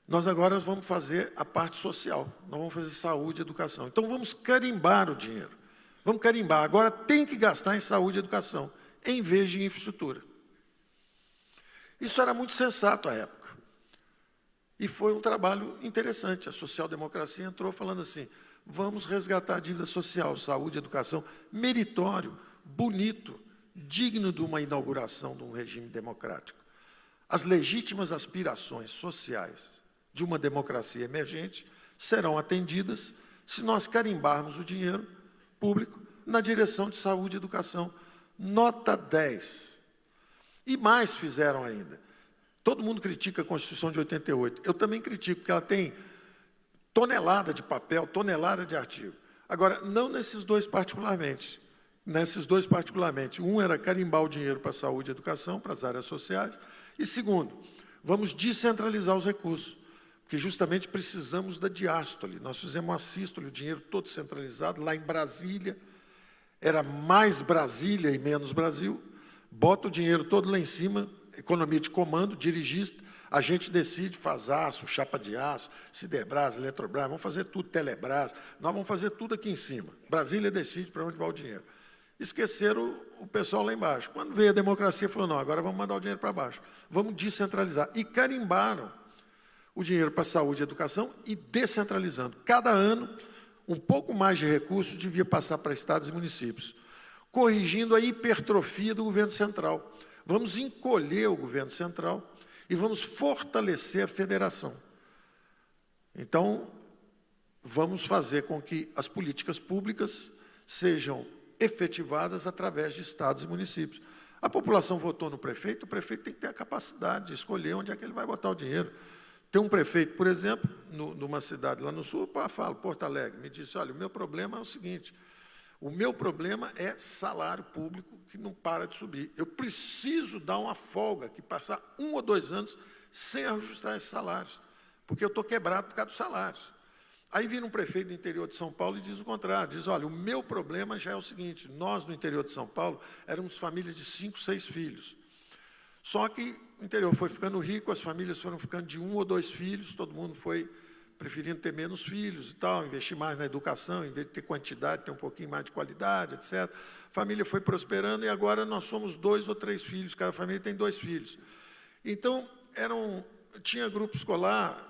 Nós agora vamos fazer a parte social, nós vamos fazer saúde e educação. Então, vamos carimbar o dinheiro. Vamos carimbar. Agora, tem que gastar em saúde e educação, em vez de infraestrutura. Isso era muito sensato à época. E foi um trabalho interessante. A social-democracia entrou falando assim, vamos resgatar a dívida social, saúde, educação, meritório, bonito, digno de uma inauguração de um regime democrático. As legítimas aspirações sociais de uma democracia emergente serão atendidas se nós carimbarmos o dinheiro público na direção de saúde e educação. Nota 10. E mais fizeram ainda. Todo mundo critica a Constituição de 88. Eu também critico, porque ela tem tonelada de papel, tonelada de artigo. Agora, não nesses dois particularmente. Nesses dois particularmente. Um era carimbar o dinheiro para a saúde e educação, para as áreas sociais. E segundo, vamos descentralizar os recursos, porque justamente precisamos da diástole. Nós fizemos uma sístole, o dinheiro todo centralizado, lá em Brasília. Era mais Brasília e menos Brasil. Bota o dinheiro todo lá em cima, economia de comando, dirigista, a gente decide, faz aço, chapa de aço, Siderbras, Eletrobras, vamos fazer tudo, Telebrás, nós vamos fazer tudo aqui em cima. Brasília decide para onde vai o dinheiro. Esqueceram o pessoal lá embaixo. Quando veio a democracia, falou, não, agora vamos mandar o dinheiro para baixo. Vamos descentralizar. E carimbaram o dinheiro para saúde e educação e descentralizando. Cada ano, um pouco mais de recursos devia passar para estados e municípios, corrigindo a hipertrofia do governo central. Vamos encolher o governo central e vamos fortalecer a federação. Então, vamos fazer com que as políticas públicas sejam efetivadas através de estados e municípios. A população votou no prefeito, o prefeito tem que ter a capacidade de escolher onde é que ele vai botar o dinheiro. Tem um prefeito, por exemplo, numa cidade lá no sul, eu falo, Porto Alegre, me disse, olha, o meu problema é o seguinte, o meu problema é salário público que não para de subir. Eu preciso dar uma folga, que passar 1 ou 2 anos sem ajustar esses salários, porque eu estou quebrado por causa dos salários. Aí vira um prefeito do interior de São Paulo e diz o contrário, diz, olha, o meu problema já é o seguinte, nós no interior de São Paulo éramos famílias de 5, 6 filhos. Só que o interior foi ficando rico, as famílias foram ficando de 1 ou 2 filhos, todo mundo foi preferindo ter menos filhos e tal, investir mais na educação, em vez de ter quantidade, ter um pouquinho mais de qualidade, etc. A família foi prosperando e agora nós somos 2 ou 3 filhos, cada família tem 2 filhos. Então, tinha grupo escolar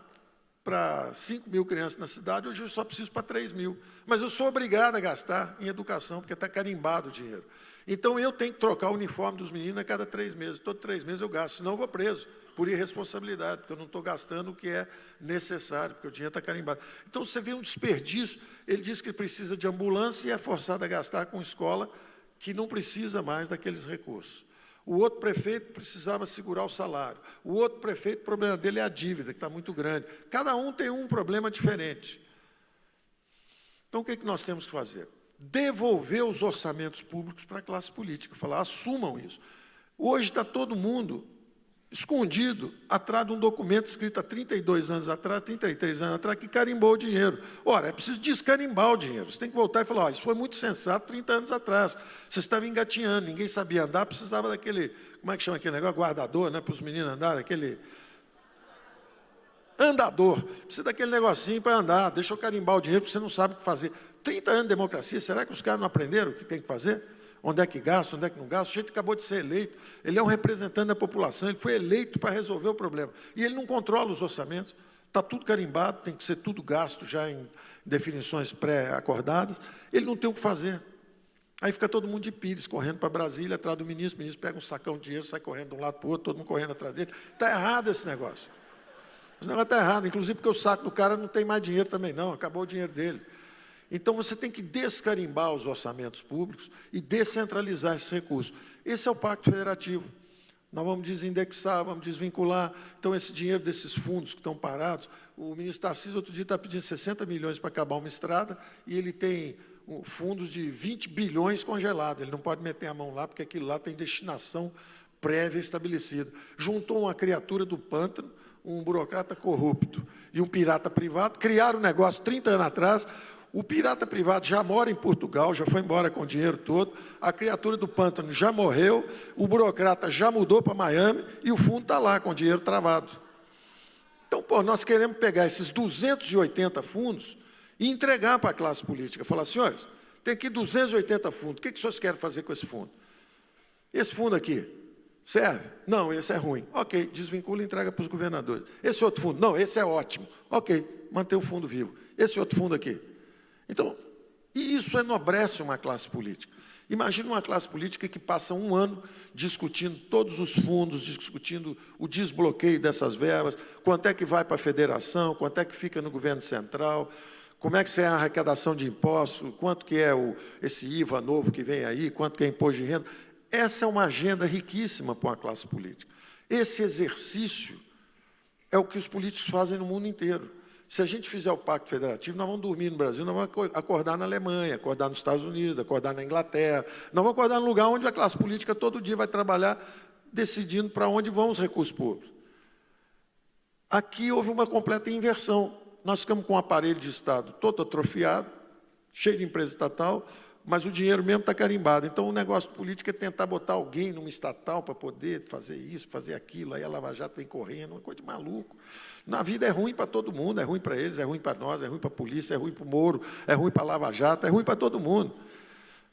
para 5 mil crianças na cidade, hoje eu só preciso para 3 mil. Mas eu sou obrigado a gastar em educação, porque está carimbado o dinheiro. Então, eu tenho que trocar o uniforme dos meninos a cada 3 meses. Todo 3 meses eu gasto, senão eu vou preso, por irresponsabilidade, porque eu não estou gastando o que é necessário, porque o dinheiro está carimbado. Então, você vê um desperdício. Ele diz que precisa de ambulância e é forçado a gastar com escola que não precisa mais daqueles recursos. O outro prefeito precisava segurar o salário. O outro prefeito, o problema dele é a dívida, que está muito grande. Cada um tem um problema diferente. Então, o que nós temos que fazer? Devolver os orçamentos públicos para a classe política. Falar, assumam isso. Hoje está todo mundo escondido atrás de um documento escrito há 32 anos atrás, 33 anos atrás, que carimbou o dinheiro. Ora, é preciso descarimbar o dinheiro. Você tem que voltar e falar, isso foi muito sensato 30 anos atrás. Você estava engatinhando, ninguém sabia andar, precisava daquele, como é que chama aquele negócio? Guardador, né, para os meninos andarem, aquele andador. Precisa daquele negocinho para andar, deixa eu carimbar o dinheiro, porque você não sabe o que fazer. 30 anos de democracia, será que os caras não aprenderam o que tem que fazer? Onde é que gasta, onde é que não gasta? O sujeito acabou de ser eleito, ele é um representante da população, ele foi eleito para resolver o problema. E ele não controla os orçamentos, está tudo carimbado, tem que ser tudo gasto já em definições pré-acordadas, ele não tem o que fazer. Aí fica todo mundo de pires, correndo para Brasília, atrás do ministro, o ministro pega um sacão de dinheiro, sai correndo de um lado para o outro, todo mundo correndo atrás dele. Está errado esse negócio. Esse negócio está errado, inclusive porque o saco do cara não tem mais dinheiro também não, acabou o dinheiro dele. Então, você tem que descarimbar os orçamentos públicos e descentralizar esses recursos. Esse é o Pacto Federativo. Nós vamos desindexar, vamos desvincular. Então, esse dinheiro desses fundos que estão parados, o ministro Tarcísio, outro dia, está pedindo 60 milhões para acabar uma estrada, e ele tem fundos de 20 bilhões congelados. Ele não pode meter a mão lá, porque aquilo lá tem destinação prévia estabelecida. Juntou uma criatura do pântano, um burocrata corrupto e um pirata privado, criaram um negócio 30 anos atrás. O pirata privado já mora em Portugal, já foi embora com o dinheiro todo, a criatura do pântano já morreu, o burocrata já mudou para Miami e o fundo está lá com o dinheiro travado. Então, pô, nós queremos pegar esses 280 fundos e entregar para a classe política. Falar, senhores, tem aqui 280 fundos, o que vocês querem fazer com esse fundo? Esse fundo aqui, serve? Não, esse é ruim. Ok, desvincula e entrega para os governadores. Esse outro fundo, não, esse é ótimo. Ok, mantém o fundo vivo. Esse outro fundo aqui. Então, e isso enobrece uma classe política. Imagina uma classe política que passa um ano discutindo todos os fundos, discutindo o desbloqueio dessas verbas, quanto é que vai para a federação, quanto é que fica no governo central, como é que é a arrecadação de impostos, quanto que é esse IVA novo que vem aí, quanto que é imposto de renda. Essa é uma agenda riquíssima para uma classe política. Esse exercício é o que os políticos fazem no mundo inteiro. Se a gente fizer o Pacto Federativo, nós vamos dormir no Brasil, nós vamos acordar na Alemanha, acordar nos Estados Unidos, acordar na Inglaterra, nós vamos acordar no lugar onde a classe política todo dia vai trabalhar decidindo para onde vão os recursos públicos. Aqui houve uma completa inversão. Nós ficamos com um aparelho de Estado todo atrofiado, cheio de empresa estatal, mas o dinheiro mesmo está carimbado. Então, o negócio político é tentar botar alguém numa estatal para poder fazer isso, fazer aquilo, aí a Lava Jato vem correndo, uma coisa de maluco. Na vida é ruim para todo mundo, é ruim para eles, é ruim para nós, é ruim para a polícia, é ruim para o Moro, é ruim para a Lava Jato, é ruim para todo mundo.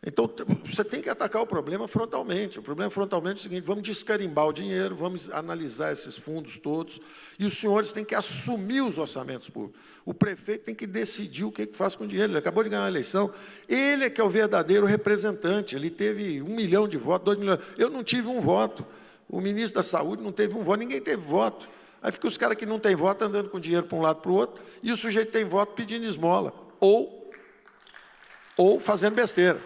Então, você tem que atacar o problema frontalmente. O problema frontalmente é o seguinte, vamos descarimbar o dinheiro, vamos analisar esses fundos todos, e os senhores têm que assumir os orçamentos públicos. O prefeito tem que decidir o que faz com o dinheiro. Ele acabou de ganhar uma eleição, ele é que é o verdadeiro representante, ele teve 1 milhão de votos, 2 milhões. Eu não tive um voto, o ministro da Saúde não teve um voto, ninguém teve voto. Aí fica os caras que não têm voto andando com dinheiro para um lado para o outro, e o sujeito tem voto pedindo esmola, ou fazendo besteira.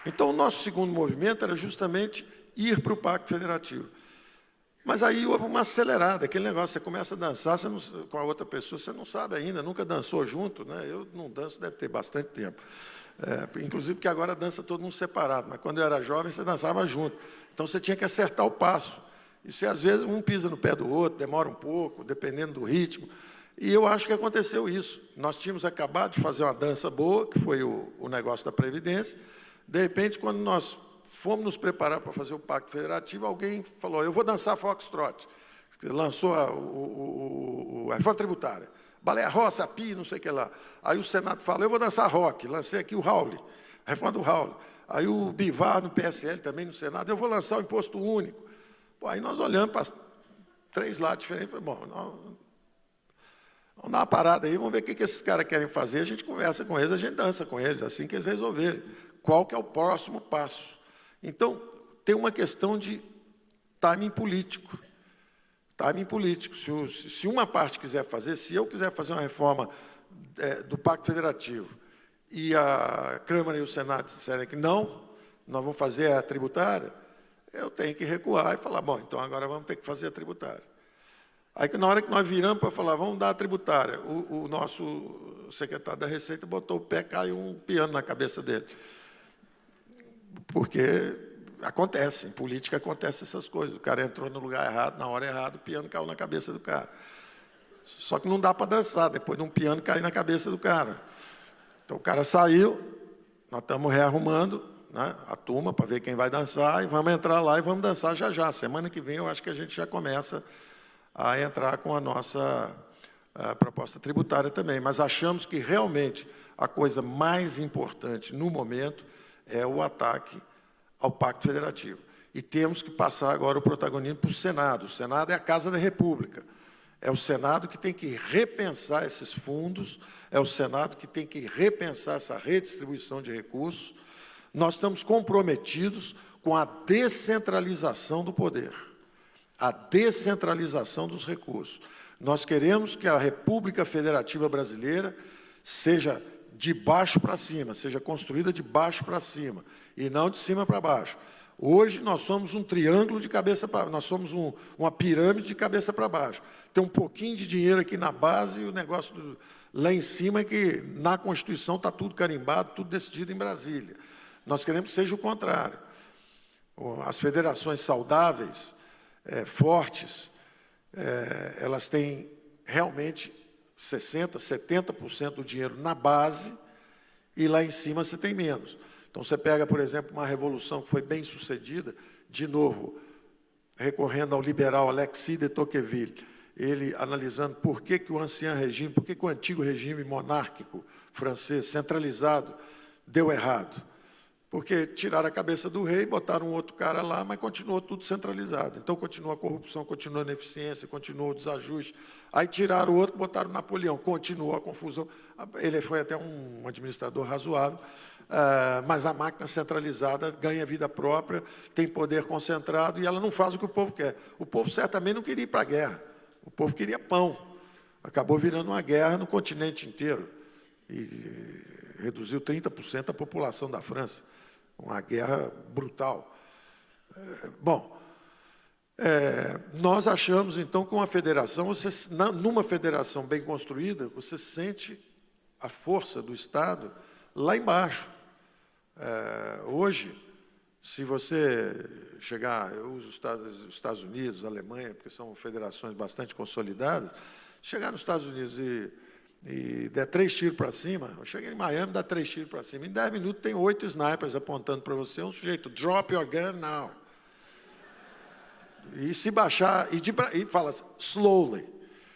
Então, o nosso segundo movimento era justamente ir para o Pacto Federativo. Mas aí houve uma acelerada, aquele negócio, você começa a dançar você não, com a outra pessoa, você não sabe ainda, nunca dançou junto, né? Eu não danço, deve ter bastante tempo. Inclusive porque agora dança todo mundo separado, mas quando eu era jovem, você dançava junto. Então, você tinha que acertar o passo. E você, às vezes, um pisa no pé do outro, demora um pouco, dependendo do ritmo. E eu acho que aconteceu isso. Nós tínhamos acabado de fazer uma dança boa, que foi o negócio da Previdência. De repente, quando nós fomos nos preparar para fazer o Pacto Federativo, alguém falou, eu vou dançar Foxtrot. Lançou a reforma tributária. Baleia Roça, PI, não sei o que lá. Aí o Senado fala, eu vou dançar rock. Lancei aqui o Raul, a reforma do Raul. Aí o Bivar, no PSL, também no Senado, eu vou lançar o imposto único. Pô, aí nós olhamos para as 3 lados diferentes e falamos, bom, Vamos dar uma parada aí, vamos ver o que esses caras querem fazer, a gente conversa com eles, a gente dança com eles, assim que eles resolverem. Qual que é o próximo passo? Então, tem uma questão de timing político. Timing político. Se uma parte quiser fazer, se eu quiser fazer uma reforma do Pacto Federativo e a Câmara e o Senado disserem que não, nós vamos fazer a tributária, eu tenho que recuar e falar, bom, então agora vamos ter que fazer a tributária. Aí, na hora que nós viramos para falar, vamos dar a tributária, o nosso secretário da Receita botou o pé, caiu um piano na cabeça dele. Porque acontece, em política acontece essas coisas. O cara entrou no lugar errado, na hora errada, o piano caiu na cabeça do cara. Só que não dá para dançar, depois de um piano cair na cabeça do cara. Então, o cara saiu, nós estamos rearrumando, né, a turma para ver quem vai dançar, e vamos entrar lá e vamos dançar já já. Semana que vem eu acho que a gente já começa a entrar com a nossa proposta tributária também. Mas achamos que realmente a coisa mais importante no momento é o ataque ao Pacto Federativo. E temos que passar agora o protagonismo para o Senado. O Senado é a Casa da República. É o Senado que tem que repensar esses fundos, é o Senado que tem que repensar essa redistribuição de recursos. Nós estamos comprometidos com a descentralização do poder, a descentralização dos recursos. Nós queremos que a República Federativa Brasileira seja de baixo para cima, seja construída de baixo para cima, e não de cima para baixo. Hoje nós somos um triângulo de cabeça para baixo, nós somos uma pirâmide de cabeça para baixo. Tem um pouquinho de dinheiro aqui na base e o negócio lá em cima é que na Constituição está tudo carimbado, tudo decidido em Brasília. Nós queremos que seja o contrário. As federações saudáveis, fortes, elas têm realmente 60%, 70% do dinheiro na base e lá em cima você tem menos. Então, você pega, por exemplo, uma revolução que foi bem sucedida, de novo, recorrendo ao liberal Alexis de Tocqueville, ele analisando por que o ancien regime, por que o antigo regime monárquico francês centralizado deu errado. Porque tiraram a cabeça do rei, botaram um outro cara lá, mas continuou tudo centralizado. Então, continua a corrupção, continua a ineficiência, continua o desajuste. Aí tiraram o outro, botaram Napoleão, continuou a confusão. Ele foi até um administrador razoável, mas a máquina centralizada ganha vida própria, tem poder concentrado e ela não faz o que o povo quer. O povo certamente não queria ir para a guerra, o povo queria pão. Acabou virando uma guerra no continente inteiro e reduziu 30% a população da França. Uma guerra brutal. Nós achamos, então, que uma federação, numa federação bem construída, você sente a força do Estado lá embaixo. Hoje, se você chegar, eu uso os Estados Unidos, a Alemanha, porque são federações bastante consolidadas, chegar nos Estados Unidos e der 3 tiros para cima, eu cheguei em Miami, dá 3 tiros para cima, em 10 minutos tem 8 snipers apontando para você, um sujeito, drop your gun now. E se baixar, e fala slowly,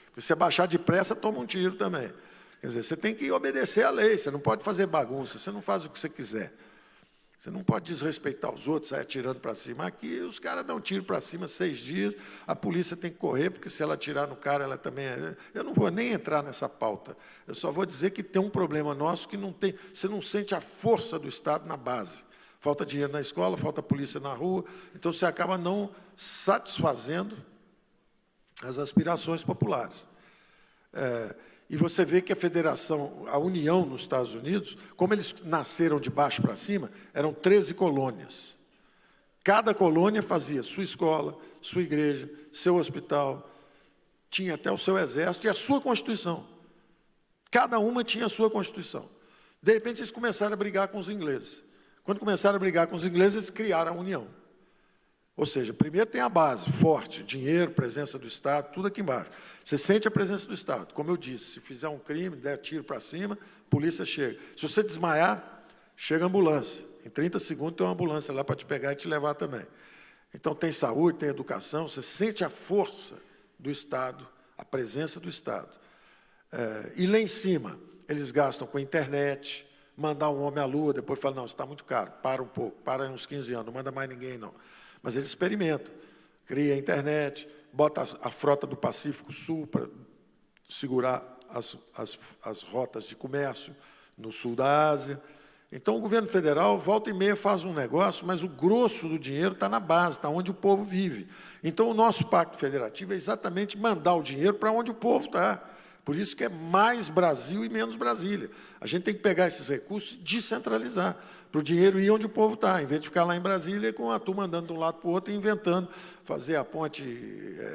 porque se baixar depressa, toma um tiro também. Quer dizer, você tem que obedecer à lei, você não pode fazer bagunça, você não faz o que você quiser. Você não pode desrespeitar os outros, sair atirando para cima. Aqui, os caras dão tiro para cima 6 dias, a polícia tem que correr, porque se ela atirar no cara, ela também é... Eu não vou nem entrar nessa pauta. Eu só vou dizer que tem um problema nosso que não tem... Você não sente a força do Estado na base. Falta dinheiro na escola, falta polícia na rua, então você acaba não satisfazendo as aspirações populares. E você vê que a federação, a União nos Estados Unidos, como eles nasceram de baixo para cima, eram 13 colônias. Cada colônia fazia sua escola, sua igreja, seu hospital, tinha até o seu exército e a sua Constituição. Cada uma tinha a sua Constituição. De repente, eles começaram a brigar com os ingleses. Quando começaram a brigar com os ingleses, eles criaram a União. Ou seja, primeiro tem a base, forte, dinheiro, presença do Estado, tudo aqui embaixo. Você sente a presença do Estado. Como eu disse, se fizer um crime, der tiro para cima, a polícia chega. Se você desmaiar, chega a ambulância. Em 30 segundos tem uma ambulância lá para te pegar e te levar também. Então tem saúde, tem educação, você sente a força do Estado, a presença do Estado. E lá em cima, eles gastam com internet, mandar um homem à lua, depois fala, não, isso está muito caro, para um pouco, para uns 15 anos, não manda mais ninguém, não. Mas eles experimentam, cria a internet, bota a frota do Pacífico Sul para segurar as rotas de comércio no sul da Ásia. Então, o governo federal, volta e meia, faz um negócio, mas o grosso do dinheiro está na base, está onde o povo vive. Então, o nosso pacto federativo é exatamente mandar o dinheiro para onde o povo está. Por isso que é mais Brasil e menos Brasília. A gente tem que pegar esses recursos e descentralizar, para o dinheiro ir onde o povo está, em vez de ficar lá em Brasília com a turma andando de um lado para o outro e inventando, fazer a ponte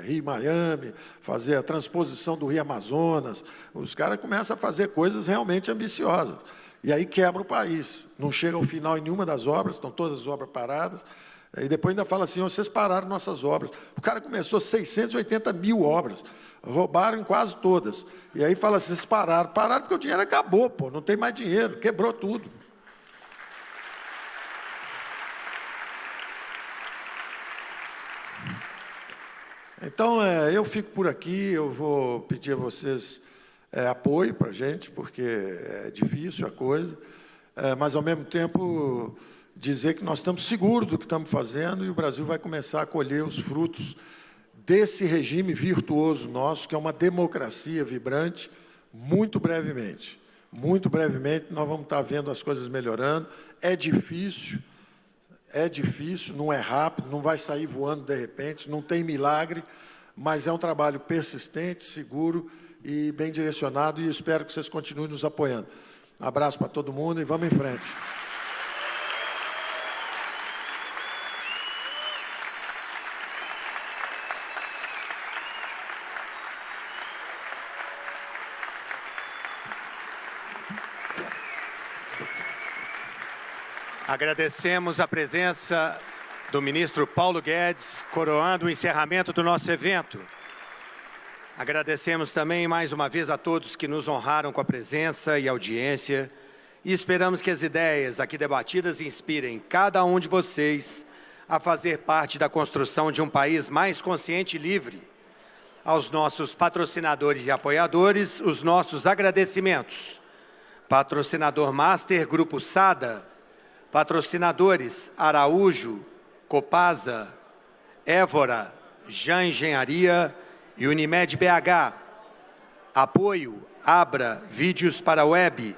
Rio-Miami, fazer a transposição do Rio Amazonas. Os caras começam a fazer coisas realmente ambiciosas. E aí quebra o país. Não chega ao final em nenhuma das obras, estão todas as obras paradas. E depois ainda fala assim, vocês pararam nossas obras. O cara começou 680 mil obras, roubaram em quase todas. E aí fala assim, vocês pararam. Pararam porque o dinheiro acabou, pô, não tem mais dinheiro, quebrou tudo. Então, eu fico por aqui, eu vou pedir a vocês apoio para a gente, porque é difícil a coisa, mas, ao mesmo tempo, dizer que nós estamos seguros do que estamos fazendo e o Brasil vai começar a colher os frutos desse regime virtuoso nosso, que é uma democracia vibrante, muito brevemente. Muito brevemente nós vamos estar vendo as coisas melhorando. É difícil, não é rápido, não vai sair voando de repente, não tem milagre, mas é um trabalho persistente, seguro e bem direcionado, e espero que vocês continuem nos apoiando. Um abraço para todo mundo e vamos em frente. Agradecemos a presença do ministro Paulo Guedes, coroando o encerramento do nosso evento. Agradecemos também, mais uma vez, a todos que nos honraram com a presença e audiência e esperamos que as ideias aqui debatidas inspirem cada um de vocês a fazer parte da construção de um país mais consciente e livre. Aos nossos patrocinadores e apoiadores, os nossos agradecimentos. Patrocinador Master, Grupo Sada. Patrocinadores Araújo, Copasa, Évora, Jan Engenharia e Unimed BH. Apoio Abra, Vídeos para Web,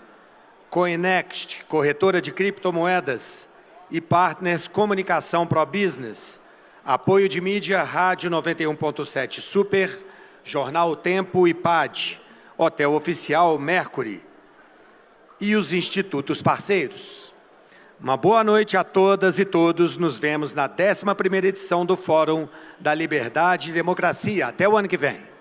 Coinext, Corretora de Criptomoedas e Partners Comunicação Pro Business. Apoio de mídia, Rádio 91.7 Super, Jornal O Tempo e PAD, Hotel Oficial Mercury e os institutos parceiros. Uma boa noite a todas e todos. Nos vemos na 11ª edição do Fórum da Liberdade e Democracia. Até o ano que vem.